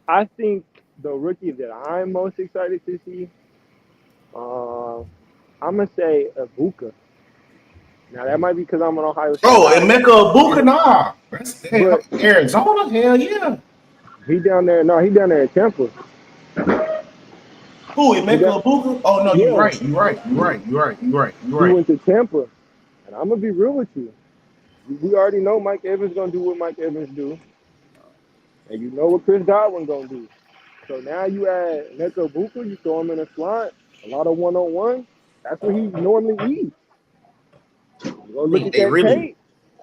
I think the rookie that I'm most excited to see, I'm going to say Ibuka. Now, that might be because I'm an Ohio State.
Oh, Emeka Ibuka, nah. That's Arizona? Hell yeah.
He down there. No, he down there at Tampa.
Who, Emeka Ibuka? Oh, no, you're right. You're right.
He went to Tampa. And I'm going to be real with you. We already know Mike Evans going to do what Mike Evans do. And you know what Chris Godwin going to do. So now you add Emeka Ibuka, you throw him in a slot, a lot of one-on-one. That's what he normally eats.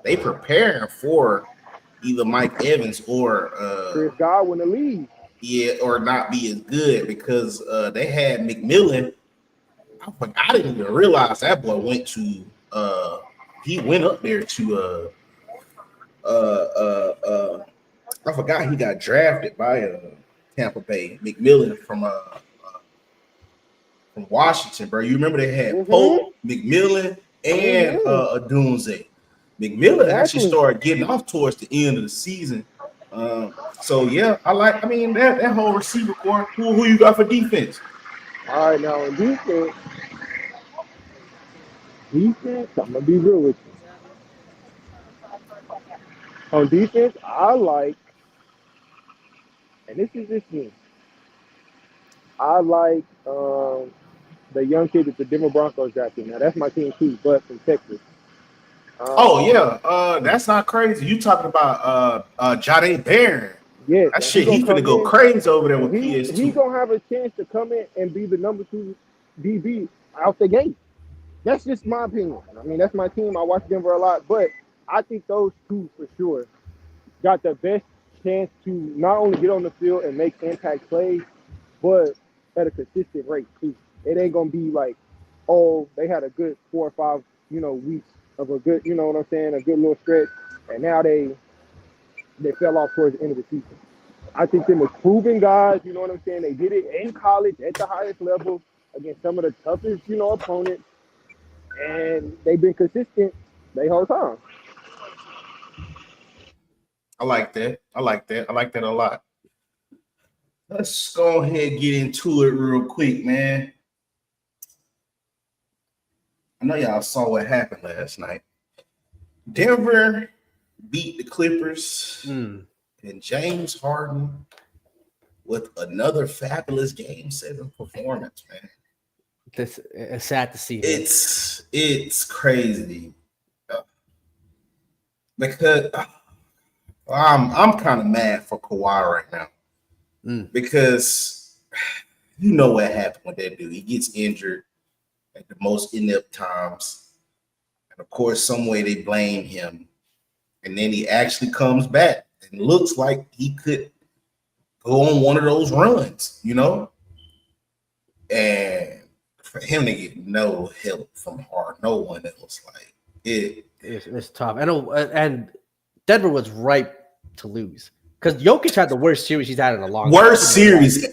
They preparing for either Mike Evans or
Chris Godwin to leave.
Yeah, or not be as good because they had McMillan. I didn't even realize that boy went to he went up there to I forgot he got drafted by Tampa Bay. McMillan from Washington, bro. You remember they had
Mm-hmm.
Pope, McMillan, and
Mm-hmm.
Adunze. McMillan actually
Exactly.
started getting off towards the end of the season. So yeah, I mean that whole receiver core. Who you got for defense?
All right, now on defense, I'm gonna be real with you. On defense, I like, and this is just me. I like the young kid that the Denver Broncos drafted. Now that's my team too, but from Texas.
Oh
Um,
yeah, that's not crazy. You talking about Jade Barron?
yes,
That
and he
shit,
gonna
he finna
come
go
in,
crazy over there
and
with
he
PS2.
gonna have a chance to come in and be the number 2 DB out the gate. That's just my opinion. I mean, that's my team. I watch Denver a lot, but I think those two for sure got the best chance to not only get on the field and make impact plays, but at a consistent rate too. It ain't gonna be like, oh, they had a good 4 or 5, weeks of a good, you know what I'm saying, a good little stretch, and now they fell off towards the end of the season. I think them as proven guys, you know what I'm saying. They did it in college at the highest level against some of the toughest, opponents, and they've been consistent the whole time.
I like that. I like that. I like that a lot. Let's go ahead and get into it real quick, man. I know y'all saw what happened last night. Denver beat the Clippers,
Mm.
and James Harden with another fabulous Game 7 performance, man.
This it's sad to see, man.
It's crazy because I'm kind of mad for Kawhi right now because you know what happened with that dude. He gets injured at the most inept times, and of course, some way they blame him, and then he actually comes back and looks like he could go on one of those runs, and for him to get no help from Hart, no one else, like it.
It's tough. And Denver was ripe to lose because Jokic had the worst series he's had in a long time.
Worst series.
Yeah.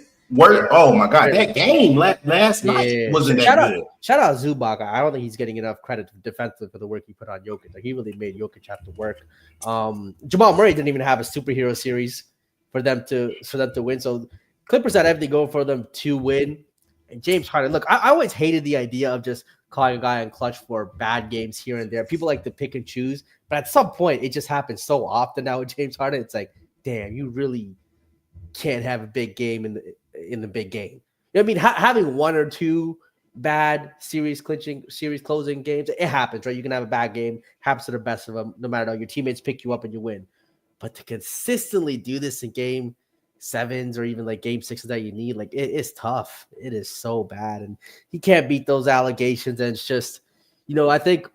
Oh my god, that game last night wasn't that good.
Shout out Zubac. I don't think he's getting enough credit defensively for the work he put on Jokic. Like he really made Jokic have to work. Jamal Murray didn't even have a superhero series for them to win. So Clippers had everything going for them to win. And James Harden, look, I always hated the idea of just calling a guy in clutch for bad games here and there. People like to pick and choose, but at some point it just happens so often now with James Harden. It's like, damn, you really can't have a big game in the big game. You know what I mean? Having one or two bad series closing games, it happens, right? You can have a bad game, happens to the best of them, no matter how your teammates pick you up and you win. But to consistently do this in game sevens or even like game sixes that you need, like it's tough. It is so bad. And he can't beat those allegations. And it's just, I think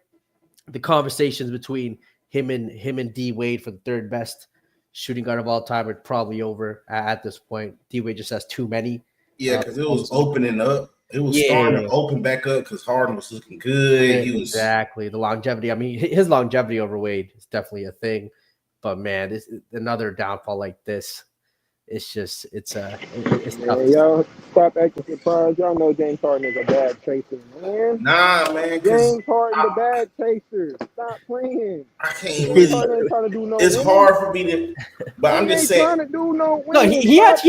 the conversations between him and D Wade for the third best shooting guard of all time are probably over at this point. D Wade just has too many.
Yeah, because it was opening up. It was starting to open back up because Harden was looking good. He was
exactly the longevity. I mean, his longevity over Wade is definitely a thing. But man, this another downfall like this. It's just it's tough.
Y'all stop acting surprised. Y'all know James Harden is a bad chaser, man.
Nah, man.
James Harden, the bad chaser. Stop playing.
I can't
James
really.
Harden ain't trying to do no.
It's hard for me to, but I'm just saying.
Trying to do no.
No, he had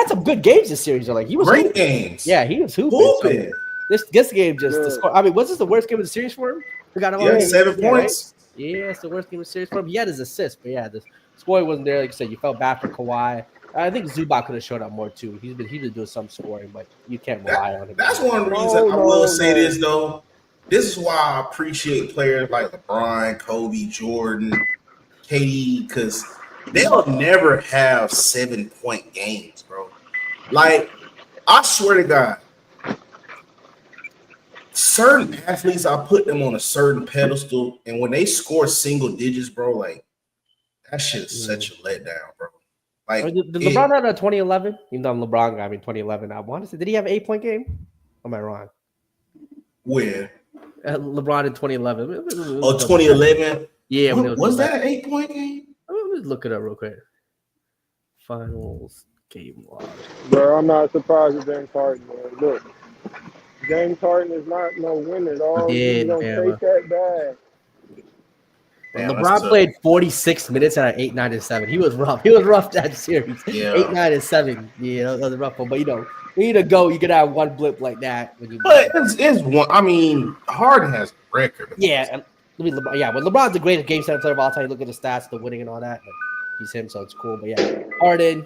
some good games this series. Like he was
great
hooping.
Games.
Yeah, he was hooping. So this game just the score. I mean, was this the worst game of the series for him? We got him
7 points.
Right? Yeah, it's the worst game of the series for him. He had his assist, but yeah, the scoring wasn't there. Like you said, you felt bad for Kawhi. I think Zubac could have showed up more too. He's been doing some scoring, but you can't rely on him.
That's one reason I will say this though. This is why I appreciate players like LeBron, Kobe, Jordan, KD, because they'll never have 7-point games, bro. Like, I swear to God, certain athletes, I put them on a certain pedestal, and when they score single digits, bro, like that shit is such a letdown, bro. Like,
Did LeBron have a 2011? Even though I'm LeBron guy, I mean 2011. I want to say, did he have an 8-point game? Am I wrong?
where?
LeBron in 2011.
Oh, 2011.
Yeah, when it
was that an 8-point game?
Let's look it up real quick. Finals game log.
Bro, I'm not surprised at James Harden, man. Look, James Harden is not no winner, dog.
Yeah,
You don't take that bad.
Damn,
LeBron played 46 minutes at 8, 9, and 7. He was rough. He was rough that series.
Yeah.
8, 9, and 7. Yeah, that was a rough one. But you know, we need to go. You could have one blip like that when you.
But it's one. I mean, Harden has a record.
Yeah, I mean, when LeBron's the greatest game center player of all time, you look at the stats, the winning and all that. But he's him, so it's cool. But yeah, Harden,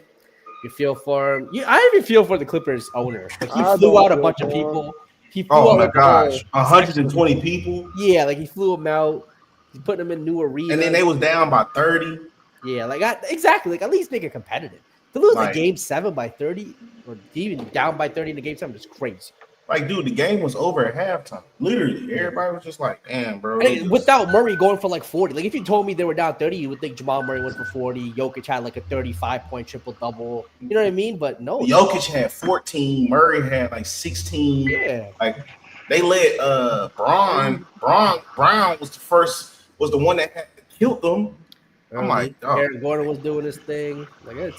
you feel for him. I even feel for the Clippers owner. Like he flew out a bunch of people. He flew
oh
out
my gosh, 120 people.
Yeah, like he flew them out. He put them in new arenas.
And then they was down by 30.
Yeah, like exactly. Like at least make it competitive. To lose a game 7 by 30 or even down by 30 in the game 7 is crazy.
Like, dude, the game was over at halftime. Literally, everybody was just like, damn, bro.
Without Murray going for like 40. Like, if you told me they were down 30, you would think Jamal Murray went for 40. Jokic had like a 35-point triple-double. You know what I mean? But no.
Jokic had 14. Murray had like 16.
Yeah.
Like, they let Brown was the one that had killed them. I'm like, oh.
Aaron Gordon was doing his thing. Like,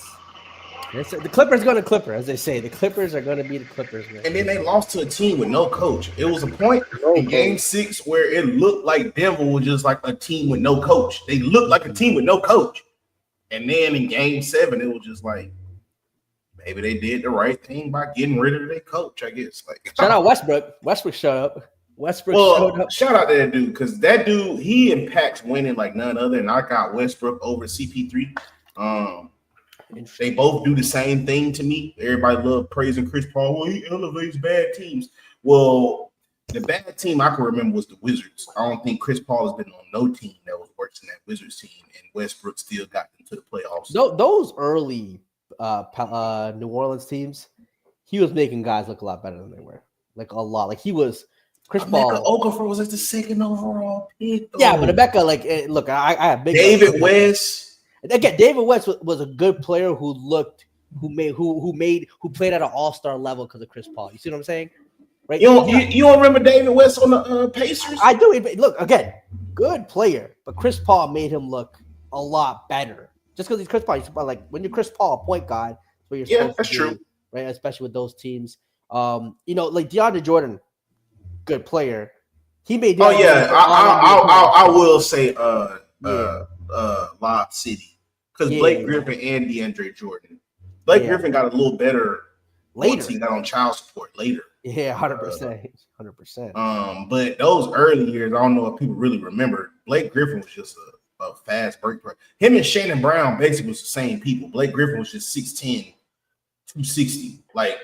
the Clippers going to Clipper, as they say. The Clippers are going to be the Clippers, man.
And then they lost to a team with no coach. It was a point in Game 6 where it looked like Denver was just like a team with no coach. They looked like a team with no coach. And then in Game 7, it was just like, maybe they did the right thing by getting rid of their coach, I guess. Like,
shout out Westbrook. Westbrook showed up. Showed up.
Shout out to that dude, because that dude, he impacts winning like none other. And I got Westbrook over CP3. They both do the same thing to me. Everybody love praising Chris Paul. Well, he elevates bad teams. Well, the bad team I can remember was the Wizards. I don't think Chris Paul has been on no team that was worse than that Wizards team, and Westbrook still got them to the playoffs.
Those early New Orleans teams, he was making guys look a lot better than they were. Like a lot. Like he was Chris Paul.
Okafor was like the second overall pick.
Yeah, but Emeka, like, look, I have big
David West.
Again, David West was a good player who played at an all-star level because of Chris Paul. You see what I'm saying? Right?
You don't remember David West on the Pacers?
I do. Look, again, good player, but Chris Paul made him look a lot better. Just because he's Chris Paul, like when you're Chris Paul, a point guard, that's what you're supposed to do,
true.
Right? Especially with those teams. Like DeAndre Jordan, good player. He made.
I will say Lob City. Because Blake Griffin and DeAndre Jordan. Blake Griffin got a little better later. Once he got on child support later.
Yeah, 100%. 100%.
But those early years, I don't know if people really remember. Blake Griffin was just a fast break. Him and Shannon Brown basically was the same people. Blake Griffin was just 6'10", 260. Like,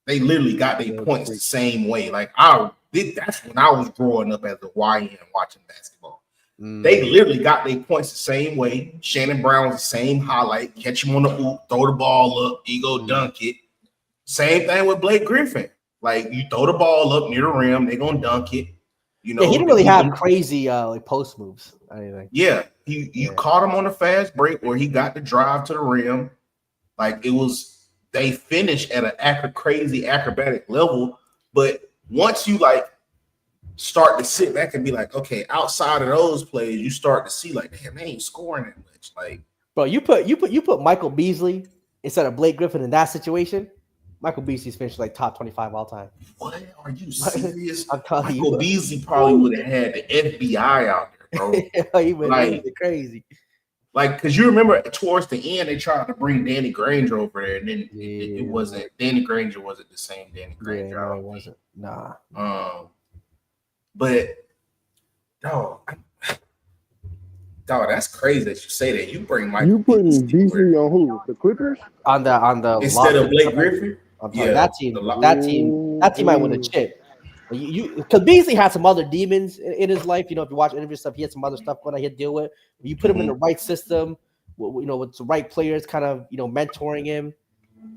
they literally got their points the same way. Like, that's when I was growing up as a YN watching basketball. They literally got their points the same way. Shannon Brown was the same highlight. Catch him on the oop, throw the ball up, he go dunk it. Same thing with Blake Griffin. Like, you throw the ball up near the rim, they gonna dunk it. You know,
he didn't really have crazy like post moves or anything.
Yeah, you caught him on a fast break where he got the drive to the rim. Like, they finished at an crazy acrobatic level. But once you start to sit back and be like, okay, outside of those plays, you start to see like, damn, they ain't scoring that much. Like,
bro, you put Michael Beasley instead of Blake Griffin in that situation. Michael Beasley's finished like top 25 all time.
What? Are you serious?
Michael
Beasley probably would have had the FBI out there, bro.
He went crazy.
Like, because you remember towards the end, they tried to bring Danny Granger over there, and then it wasn't. Danny Granger wasn't the same Danny Granger.
Yeah, no, it wasn't. Nah.
But dog, that's crazy that you say that. You bring Michael.
You putting Beasley on who? The Clippers?
On the
instead of Blake Griffin.
That team might win a chip. Because Beasley had some other demons in his life. You know, if you watch interview stuff, he had some other stuff going on he had to deal with. You put him in the right system, with the right players, kind of mentoring him.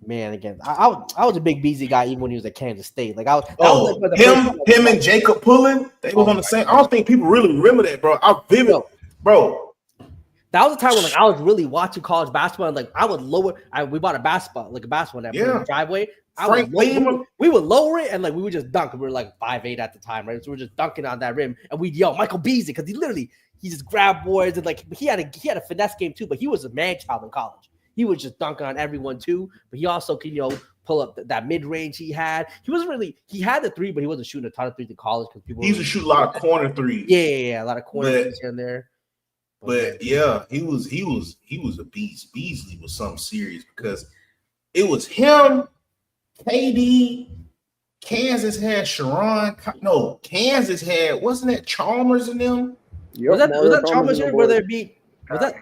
Man, again, I was a big Beasley guy even when he was at Kansas State. Like
him and Jacob Pullen, they was on the same. I don't think people really remember that, bro. Bro.
That was a time when like I was really watching college basketball, and like I would lower. We bought a basketball net in the driveway. We would lower it, and like we would just dunk. We were like 5'8" at the time, right? So we are just dunking on that rim, and we'd yell Michael Beasley because he just grabbed boards, and like he had a finesse game too. But he was a man child in college. He was just dunking on everyone too. But he also could pull up that mid range he had. He had the three, but he wasn't shooting a ton of threes in college because
he used to shoot a lot of corner threes.
Yeah, a lot of corner threes here and there.
But yeah, he was a beast. Beasley was something serious because it was him, KD. Kansas had Sharon. No, Kansas had, wasn't that Chalmers in them?
Yep,
was that Chalmers here where they beat? Was that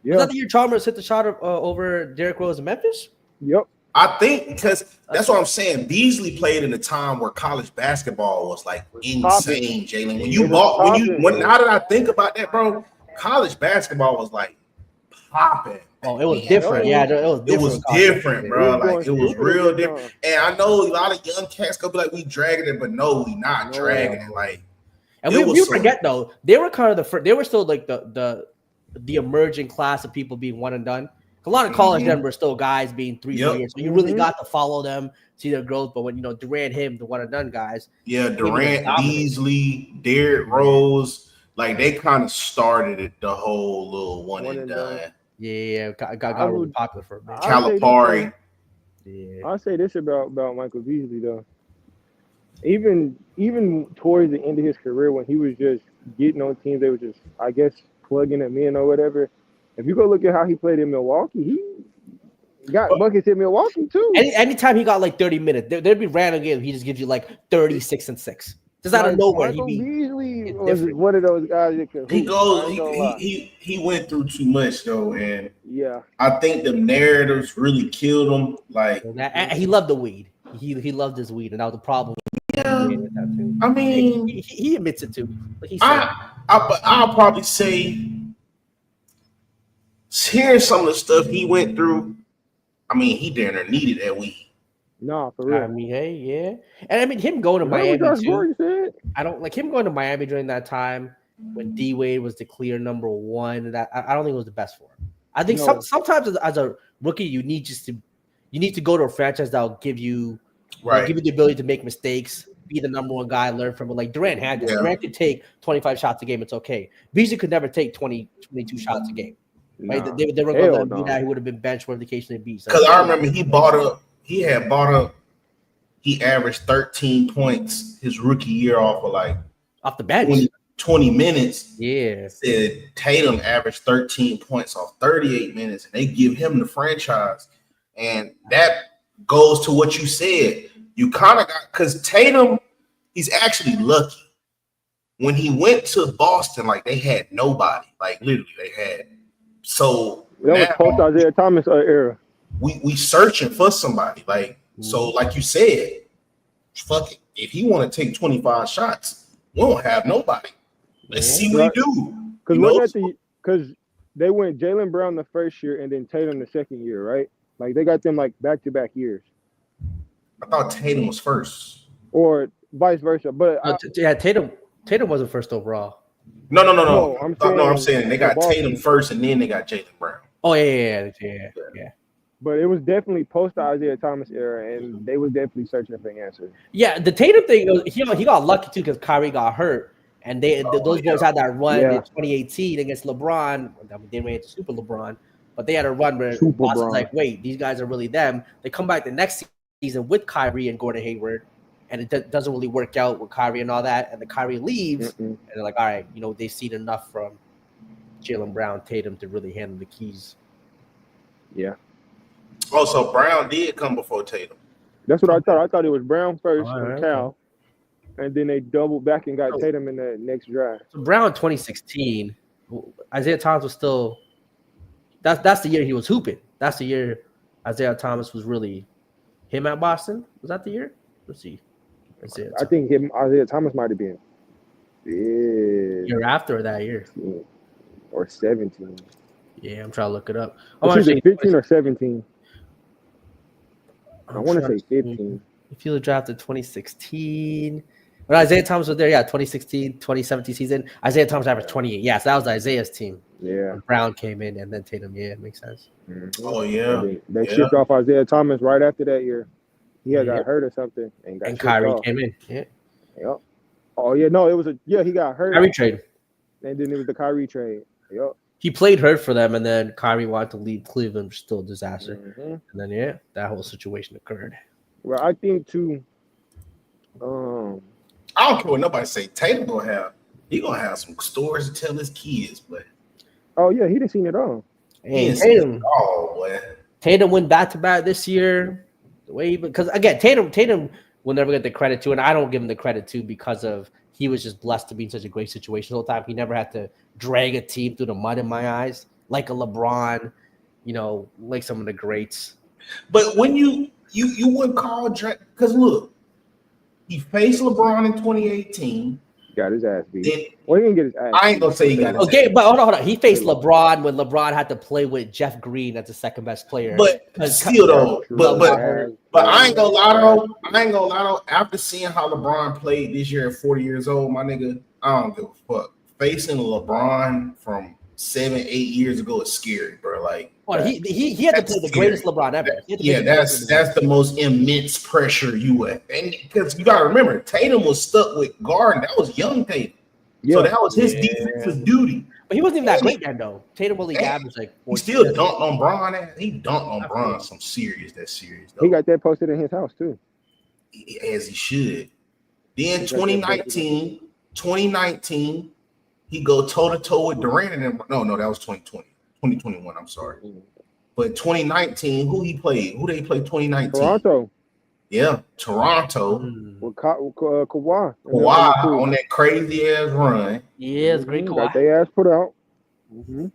the year Chalmers hit the shot over Derrick Rose in Memphis?
Yep.
I think because that's what I'm saying. Beasley played in a time where college basketball was like insane, Jalen. Now that I think about that, bro, college basketball was like popping.
Oh, it was different. Yeah, it was
different, bro. Like it was real different. And I know a lot of young cats go be like, "We dragging it," but no, we not dragging it. Like,
and we forget though, they were kind of the first. They were still like the emerging class of people being one and done. A lot of college then were still guys being 3 years, so you really got to follow them, see their growth. But when Durant, the one and done guys,
Durant, Beasley, Derrick Rose, like they kind of started it, the whole little one and done.
Yeah, got really popular for a minute.
Calipari.
Yeah, I'll say this about Michael Beasley though. Even towards the end of his career, when he was just getting on teams, they were just, I guess, plugging him in or whatever. If you go look at how he played in Milwaukee, he got buckets in Milwaukee too.
Anytime he got like 30 minutes, there'd be random games. He just gives you like 36 and 6. Just out of nowhere,
Michael Beasley was one of those guys that could.
He went through too much though, and
yeah,
I think the narratives really killed him. Like,
and he loved the weed. He loved his weed, and that was the problem.
Yeah, I mean,
he admits it too. Like he said,
I'll probably say, here's some of the stuff he went through. I mean, he damn near needed that weed.
No, for real.
I mean, hey, yeah. And I mean, him going to Miami too. I don't like him going to Miami during that time when D Wade was the clear number one. That I don't think it was the best for him. I think sometimes as a rookie, you need to go to a franchise that will give you the ability to make mistakes, be the number one guy, learn from it. Like Durant had this. Durant could take 25 shots a game. It's okay. Beasley could never take 22 shots a game. Right? They were going to let him do that. He would have been benched for the occasion they beat.
Because I remember he averaged 13 points his rookie year
off the bench.
20 minutes.
Yeah.
Said Tatum averaged 13 points off 38 minutes, and they give him the franchise. And that goes to what you said. You kind of got, because Tatum, he's actually lucky. When he went to Boston, like they had nobody. Like literally, they had. So
that was post Isaiah Thomas era.
We searching for somebody. Like, so like you said, fuck it. If he want to take 25 shots, we don't have nobody. Let's see what he do.
Because they went Jaylen Brown the first year and then Tatum the second year, right? Like they got them like back-to-back years.
I thought Tatum was first.
Or vice versa. But
Tatum wasn't first overall.
No. I'm saying they got Tatum first and then they got Jaylen Brown.
Oh yeah.
But it was definitely post Isaiah Thomas era, and they was definitely searching for answers.
Yeah, the Tatum thing, he got lucky too because Kyrie got hurt, and those boys had that run in 2018 against LeBron. I mean, they ran Super LeBron, but they had a run where Boston's like, wait, these guys are really them. They come back the next season with Kyrie and Gordon Hayward, and it doesn't really work out with Kyrie and all that, and the Kyrie leaves, and they're like, all right, they've seen enough from Jaylen Brown, Tatum to really handle the keys.
Yeah.
Oh, so Brown did come before Tatum.
That's what I thought. I thought it was Brown first and Cal, and then they doubled back and got Tatum in the next draft.
So Brown 2016, Isaiah Thomas was still. That's the year he was hooping. That's the year Isaiah Thomas was really him at Boston. Was that the year? Let's see.
I think Isaiah Thomas might have been.
Year after that year.
Or 17.
Yeah, I'm trying to look it up.
It's either 15 or 17. I want to say 15.
If he was drafted 2016, When Isaiah Thomas was there, 2016, 2017 season, Isaiah Thomas averaged 28. Yeah, so that was Isaiah's team.
Yeah.
When Brown came in and then Tatum. Yeah, it makes sense.
Mm-hmm.
Oh yeah,
They shipped off Isaiah Thomas right after that year. He had got hurt or something and got
And
shipped
Kyrie
off.
came in. Yeah.
Yep. Oh yeah, no, it was he got hurt.
Kyrie trade.
And then it was the Kyrie trade. Yep.
He played hurt for them, and then Kyrie wanted to leave Cleveland, which is still a disaster.
Mm-hmm.
And then that whole situation occurred.
Well, I think too.
I don't care what nobody say. Tatum gonna have some stories to tell his kids, but
Oh yeah, he didn't seen it all.
Hey, Tatum.
Oh boy.
Tatum went back to back this year. The way because again, Tatum will never get the credit to, and I don't give him the credit to because of he was just blessed to be in such a great situation the whole time. He never had to drag a team through the mud in my eyes, like a LeBron, like some of the greats.
But when you wouldn't call because look, he faced LeBron in 2018.
Got his ass beat.
Then,
well, he didn't get his ass.
I ain't gonna say he got his
okay,
ass.
but hold on. He faced LeBron when LeBron had to play with Jeff Green as the second best player.
But still though, but I ain't gonna lie though. After seeing how LeBron played this year at 40 years old, my nigga, I don't give a fuck. Facing LeBron from 7-8 years ago is scary, bro. Like,
he had to play the greatest LeBron ever.
Yeah, that's the most immense pressure you would, and because you gotta remember, Tatum was stuck with Garden. That was young Tatum, so that was his defensive duty.
But he wasn't even that great then, though. Tatum only averaged like 14.
He still dunked on Bron. He dunked on Bron some serious. That's serious though.
He got that posted in his house too,
as he should. Then 2019, he go toe to toe with Durant and no, that was 2020, 2021. I'm sorry, but 2019, who he played? Who they played 2019?
Toronto.
Yeah, Toronto.
With Kawhi.
Kawhi on that crazy ass run.
Yeah, it's great Kawhi.
Got their ass put out. Mm-hmm.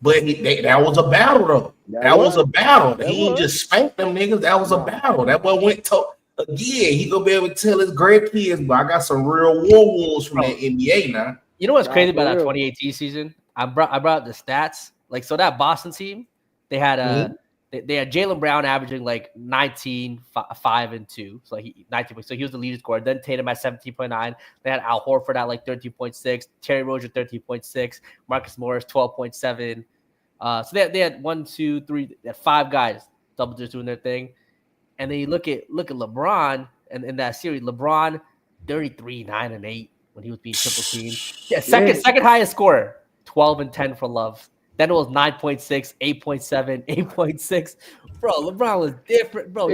But that was a battle though. That was a battle. He ain't just spanked them niggas. That was a battle. That boy went to again. He gonna be able to tell his grandkids, but I got some real war wounds from that NBA now.
You know what's crazy about that 2018 season? I brought up the stats. Like, so that Boston team, they had they had Jaylen Brown averaging like 19, 5, and 2. So he 19. So he was the leading scorer. Then Tatum at 17.9. They had Al Horford at like 13.6. Terry Rozier 13.6. Marcus Morris 12.7. So they had 1, 2, 3, they had 5 guys double digits doing their thing. And then you look at LeBron and in that series, LeBron 33, 9, and 8 when he was being triple teamed. Yeah, second highest scorer, 12 and 10 for Love. Then it was 9.6, 8.7, 8.6. Bro, LeBron was different, bro.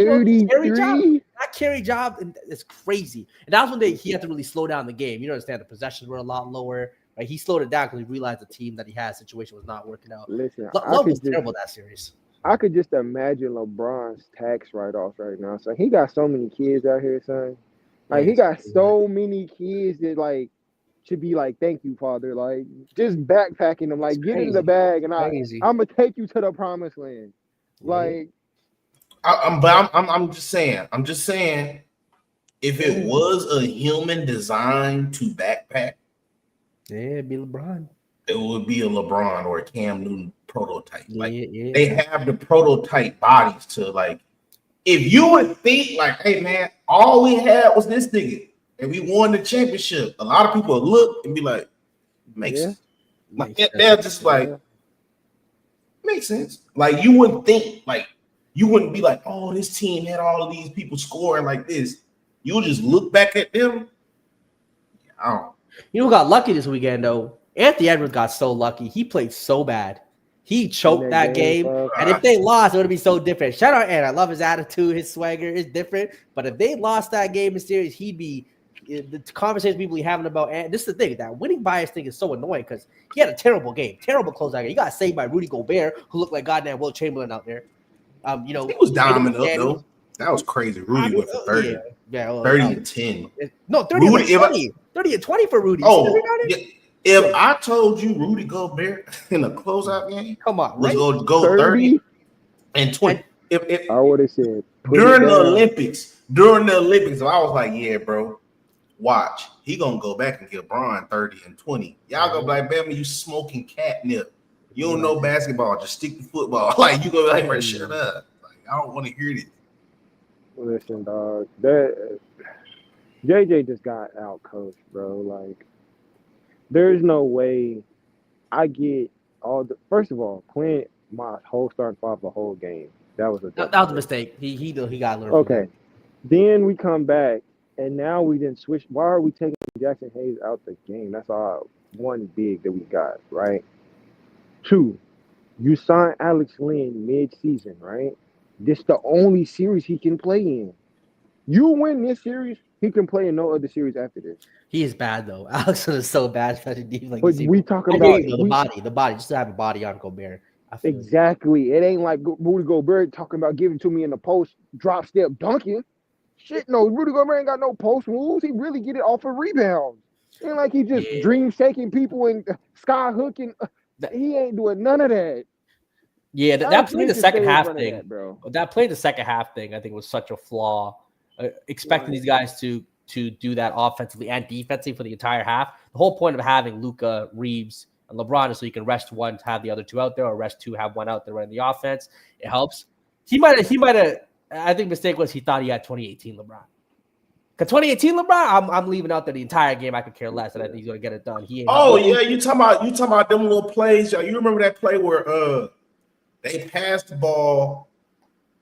Carry job, and it's crazy. And that was when he had to really slow down the game. You don't understand, the possessions were a lot lower. Right? He slowed it down because he realized the team that he had situation was not working out.
Listen,
Love was terrible that series.
I could just imagine LeBron's tax write-offs right now. So he got so many kids out here, son. Like he got so many kids that like should be like, thank you, Father. Like just backpacking them, like get in the bag, and I'm gonna take you to the promised land. Like,
I'm just saying, if it was a human designed to backpack,
it'd be LeBron.
It would be a LeBron or a Cam Newton prototype. Like they have the prototype bodies to like. If you would think like, hey man, all we had was this nigga, and we won the championship, a lot of people would look and be like, makes sense. Like they're just like, makes sense. Like you wouldn't think, like you wouldn't be like, oh, this team had all of these people scoring like this. You'll just look back at them. I don't.
You know who got lucky this weekend though? Anthony Edwards got so lucky. He played so bad. He choked that game. And if they lost, it would be so different. Shout out Ant. I love his attitude, his swagger is different. But if they lost that game in series, he'd be the conversation people be having about Ant. This is the thing, that winning bias thing is so annoying because he had a terrible game, terrible closeout game. He got saved by Rudy Gobert, who looked like goddamn Will Chamberlain out there.
He was diamond up though. That was crazy. Rudy went for 30. 30 and 10.
No, 30 and 20. 30 and 20 for Rudy.
If I told you Rudy Gobert in a closeout game,
come on,
was going to go 30 and 20. If
I would have said
during the Olympics, if I was like, yeah, bro, watch. He gonna go back and give Bron 30 and 20. Y'all gonna be like, baby, you smoking catnip. You don't know basketball. Just stick to football. Like you gonna be like, bro, shut up. Like I don't want to hear this.
Listen, dog. JJ just got out coached, bro. Like, there's no way I get all the. First of all, playing my whole starting five the whole game. That was a dumb
That was a
mistake.
mistake. He got learned from that.
Okay. Then we come back, and now we didn't switch. Why are we taking Jackson Hayes out the game? That's our one big that we got, right? Two, you signed Alex Lynn mid-season, right? This the only series he can play in. You win this series, he can play in no other series after this.
He is bad though. Alex is so bad, especially deep. Like you
But
see,
we talking
I hear
about
you though. The body, just to have a body on Gobert. I feel you.
exactly. It ain't like Rudy Gobert talking about giving to me in the post, drop step dunking. Shit, no, Rudy Gobert ain't got no post moves. He really get it off of rebounds. Ain't like he just
Yeah.
dream shaking people and sky hooking. He ain't doing none of that.
Yeah, that
Alex
play the
Lynn can
second
stay in
half
front of
thing.
that, bro.
That play the second half thing, I think, was such a flaw. Expecting these guys to do that offensively and defensively for the entire half. The whole point of having Luka, Reeves, and LeBron is so you can rest one to have the other two out there, or rest two, have one out there running the offense. It helps. He might have. I think mistake was he thought he had 2018 LeBron. Cause 2018 LeBron, I'm leaving out there the entire game. I could care less, and I think he's gonna get it done. He ain't.
Oh yeah, you talking about them little plays? You remember that play where they passed the ball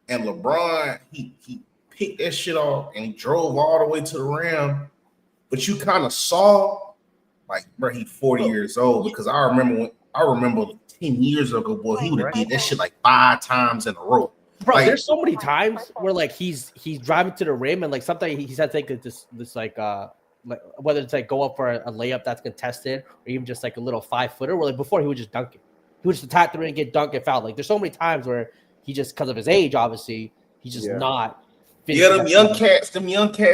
and LeBron he picked that shit off and he drove all the way to the rim, but you kind of saw like, bro, he's 40 years old because I remember 10 years ago, boy, he would have did that shit like 5 times in a row.
Bro,
Like,
there's so many times where like he's driving to the rim and like sometimes he said like this like whether it's like go up for a layup that's contested or even just like a little 5-footer where like before he would just dunk it. He would just attack the rim and get dunked and fouled. Like there's so many times where he just because of his age, obviously, he's just not.
Yeah, them young cats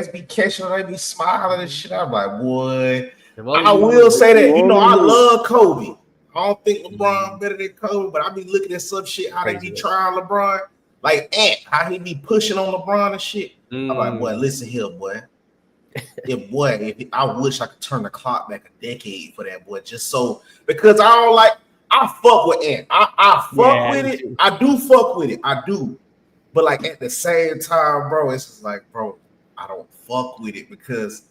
be catching, they be smiling and shit. I'm like, boy, I will say that, I love Kobe. I don't think LeBron better than Kobe, but I be looking at some shit how they be trying LeBron, like how he be pushing on LeBron and shit. I'm like, boy, listen here, boy. If I wish I could turn the clock back a decade for that boy, just so because I fuck with Ant. I fuck with it. I do fuck with it. I do. But like at the same time, bro, it's just like, bro, I don't fuck with it because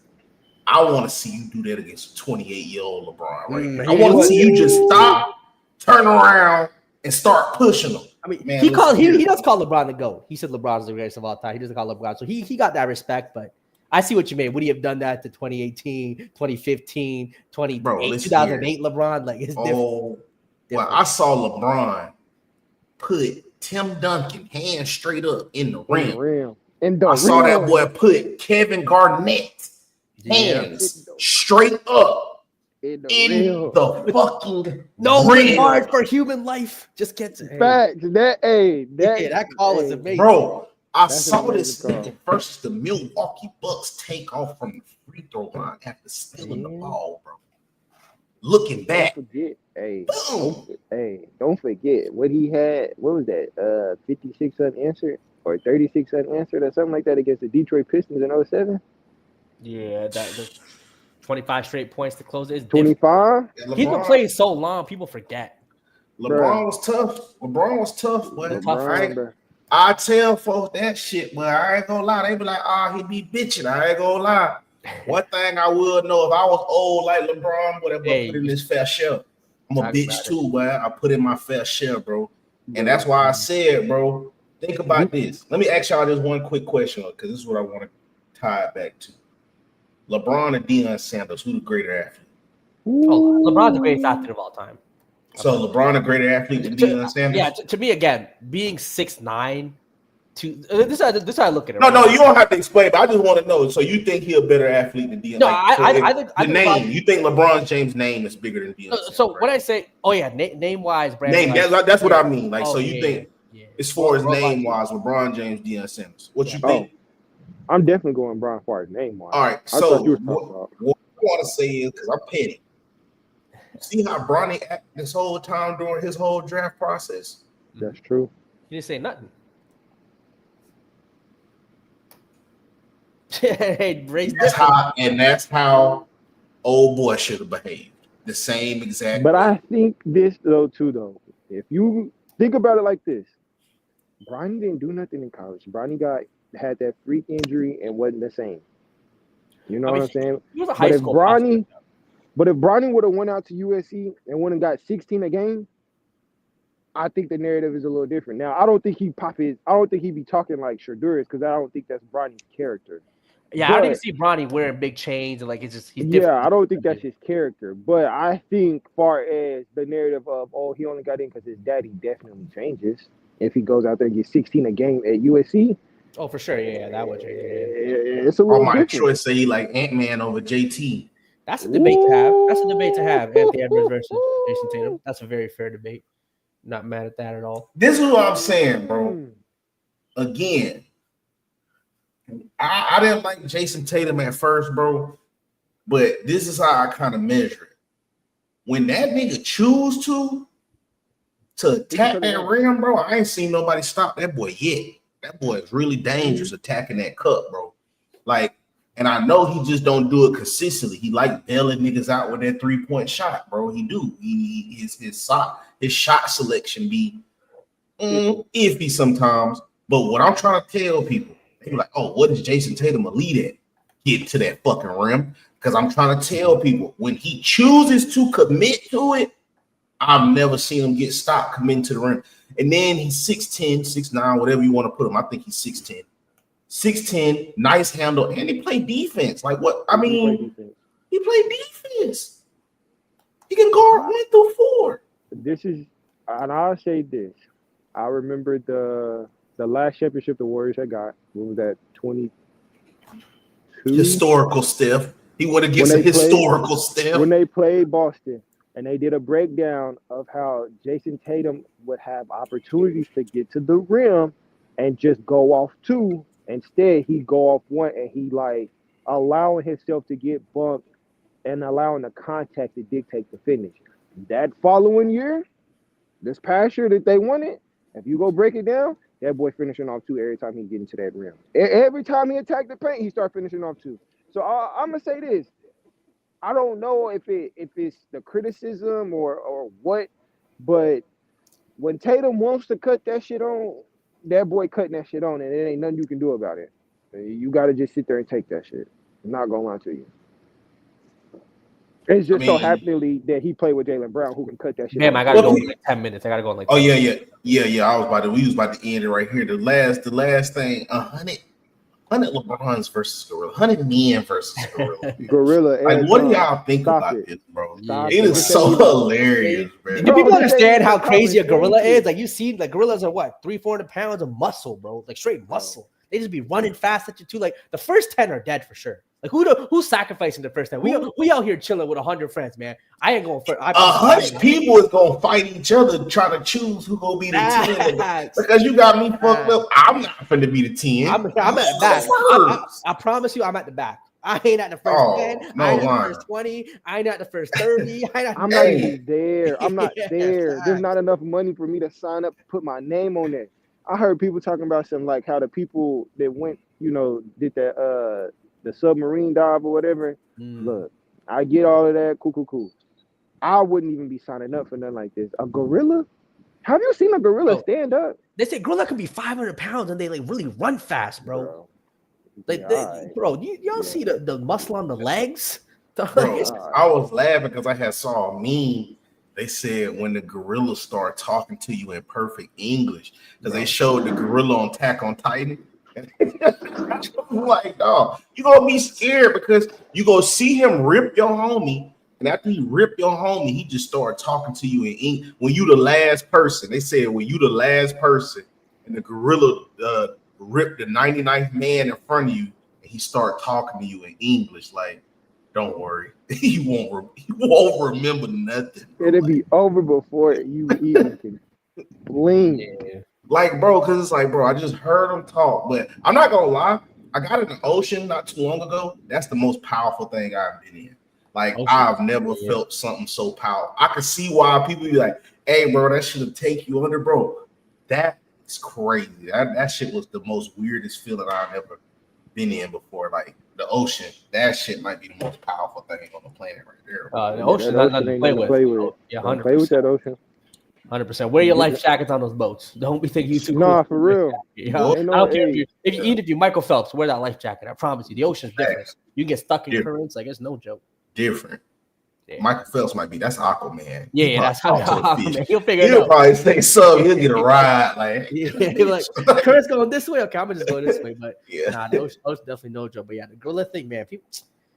I want to see you do that against a 28-year-old LeBron, right? I want to see you just stop, turn around, and start pushing him.
I mean,
man,
he does call LeBron the GOAT. He said LeBron's the greatest of all time. He doesn't call LeBron. So he got that respect, but I see what you mean. Would he have done that to 2018, 2015, 2008 LeBron? Like it's different.
Well, I saw LeBron put Tim Duncan hands straight up in the rim. I saw that boy put Kevin Garnett hands straight up in the fucking
no regard for human life. Just gets it.
Facts. That
call was amazing,
bro. I saw this nigga versus the Milwaukee Bucks take off from the free throw line after stealing the ball, bro. Looking back,
don't forget what he had. What was that? 56 unanswered or 36 unanswered or something like that against the Detroit Pistons in 07?
Yeah, that 25 straight points to close it.
25.
He's been playing so long, people forget.
LeBron was tough. But I tell folks that shit, but I ain't gonna lie. They be like, he be bitching. I ain't gonna lie. One thing I will know, if I was old like LeBron, would have put in his fair share. I'm a bitch too, but I put in my fair share, bro. And that's why I said, bro, think about this. Let me ask y'all this one quick question, because this is what I want to tie it back to. LeBron and Deion Sanders, who the greater athlete?
Oh, LeBron's the greatest athlete of all time.
So LeBron a greater athlete than Deion Sanders?
Yeah, to me, again, being 6'9", this is how I look at it.
No, you don't have to explain, but I just want to know. So you think he a better athlete than Deion?
No, I think
you think LeBron James' name is bigger than Deion?
So when I say, name wise,
that's what I mean. Like, so you think as far as name wise, LeBron James, Deion Sanders? What you think?
I'm definitely going Brian as far as name wise.
All right, so what I want to say is, because I'm petty. See how Bronny acted this whole time during his whole draft process?
That's true.
He didn't say nothing.
That's how old boy should have behaved. The same exact.
But I think this though. If you think about it like this, Bronny didn't do nothing in college. Bronny had that freak injury and wasn't the same. You know
I
what
mean,
I'm saying?
he was a
But
high
if
school
Bronny,
prospect.
but if Bronny would have went out to USC and went and got 16 a game, I think the narrative is a little different. Now, I don't think he be talking like Shadurus because I don't think that's Bronny's character.
Yeah, I don't even
But
see Bronny wearing big chains and like it's just he's different.
yeah, I don't think that's his character. But I think far as the narrative of he only got in because his daddy definitely changes if he goes out there and gets 16 a game at USC.
Oh, for sure. Yeah, that would change. Yeah.
It's a
All
little
my
different.
choice say he like Ant-Man over JT.
That's a debate to have. That's a debate to have. Anthony Edwards versus Jason Tatum. That's a very fair debate. Not mad at that at all.
This is what I'm saying, bro. Again, I didn't like Jason Tatum at first, bro. But this is how I kind of measure it. When that nigga choose to attack that rim, bro, I ain't seen nobody stop that boy yet. That boy is really dangerous attacking that cup, bro. Like, and I know he just don't do it consistently. He like bailing niggas out with that 3-point shot, bro. He do. His shot selection be iffy sometimes. But what I'm trying to tell people, they be like, oh, what is Jason Tatum elite at? Get to that fucking rim. Because I'm trying to tell people, when he chooses to commit to it, I've never seen him get stopped committing to the rim. And then he's 6'10", 6'9", whatever you want to put him. I think he's 6'10". 6'10", nice handle, and he play defense. Like what? I mean, he play defense. He can guard 1 through 4.
This is, and I'll say this. I remember the last championship the Warriors had got. What was that? 22.
Historical Steph. He would have get some historical Steph
when they played Boston. And they did a breakdown of how Jason Tatum would have opportunities to get to the rim and just go off 2. Instead, he go off 1 and he like allowing himself to get bumped and allowing the contact to dictate the finish. That following year, this past year that they won it, if you go break it down, that boy finishing off 2 every time he get into that rim. Every time he attacked the paint, he start finishing off 2. So I'm gonna say this. I don't know if it's the criticism or what, but when Tatum wants to cut that shit on, that boy cutting that shit on, and there ain't nothing you can do about it. You got to just sit there and take that shit. I'm not gonna lie to you. It's just so happeningly that he played with Jaylen Brown, who can cut that shit.
Damn, I gotta go in like 10 minutes. I gotta go in like.
Oh yeah. We was about to end it right here. The last thing, 100 LeBrons versus Gorilla, 100 men versus Gorilla.
Gorilla.
Like, what do y'all think about this, bro? It is so hilarious, man.
Do people understand how crazy a Gorilla is? Like, you see, like gorillas are what 300-400 pounds of muscle, bro. Like straight muscle. They just be running fast at you too. Like the first 10 are dead for sure. Like who's sacrificing the first 10? We out here chilling with 100 friends, man. I ain't going for
100 people is gonna fight each other trying to choose who gonna be the 10. Because you got me fucked up. I'm not finna be the 10.
I'm at the back. I promise you, I'm at the back. I ain't at the first 10. I ain't at the first 20. I ain't at the first 30.
I'm not even there. I'm not there. There's not enough money for me to sign up, put my name on it. I heard people talking about some like how the people that went, did that the submarine dive or whatever. Look, I get all of that. Cool. I wouldn't even be signing up for nothing like this. A gorilla? Have you seen a gorilla stand up?
They say gorilla can be 500 pounds and they like really run fast, bro. Bro, y'all see the muscle on the legs?
Bro, I was laughing because I had saw a meme. They said when the gorilla start talking to you in perfect English, because they showed the gorilla on Attack on Titan. I'm like, dog, you gonna be scared because you gonna see him rip your homie, and after he rip your homie, he just start talking to you in English. When you the last person, they said when you the last person, and the gorilla ripped the 99th man in front of you, and he start talking to you in English, like, don't worry, he won't remember nothing.
It'll be over before you even can blink.
Yeah.
Like, bro, because it's like, bro, I just heard him talk, but I'm not gonna lie. I got in the ocean not too long ago. That's the most powerful thing I've been in. Like, I've never felt something so powerful. I can see why people be like, hey, bro, that should have taken you under, bro. That's crazy. That shit was the most weirdest feeling I've ever been in before. Like, the ocean, that shit might be the most powerful thing on the planet right there.
The ocean, not nothing to play with. Yeah, 100%.
Play with that ocean.
100%. Wear your life jackets on those boats. Don't be thinking you too.
Nah, for real.
I don't care if you Michael Phelps, wear that life jacket. I promise you, the ocean's different. You get stuck in
Yeah.
currents. Like it's no joke.
Different.
Yeah.
Michael Phelps might be. That's Aquaman.
Yeah, that's how man. He'll figure it
He'll
out.
probably say something. He'll get a ride. Like,
Yeah, like current's going this way. Okay, I'm gonna just go this way. But
yeah.
nah, those definitely no joke. But yeah, the gorilla thing, man. People,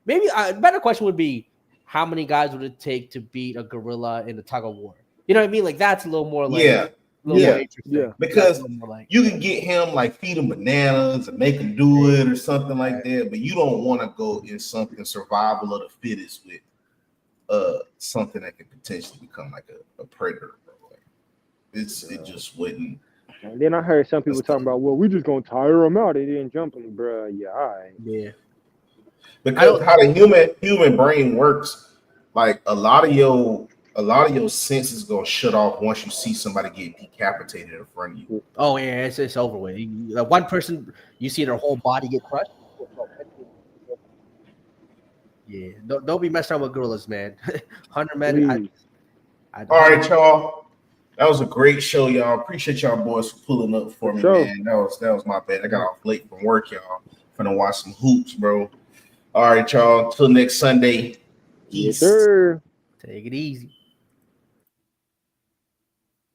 maybe a better question would be, how many guys would it take to beat a gorilla in the tug of war? You know what I mean? Like that's a little more like
Yeah.
a little more
Yeah.
interesting.
Yeah.
Because
That's a little more like,
you can get him like feed him bananas and make him do it or something like that, but you don't want to go in something survival of the fittest with something that could potentially become like a predator. Bro. Like, it just wouldn't.
And then I heard some people talking about, well, we just gonna tire them out. They didn't jump them, bro. Yeah, all right.
yeah.
Because how the human brain works, like a lot of your senses gonna shut off once you see somebody get decapitated in front of you.
Oh yeah, it's over with. Like one person, you see their whole body get crushed. Yeah, don't be messing around with gorillas, man. 100 men.
All right, y'all. That was a great show, y'all. Appreciate y'all boys for pulling up for me, man. That was my bad. I got off late from work, y'all. Finna watch some hoops, bro. All right, y'all. Till next Sunday.
Yes, sir.
Take it easy.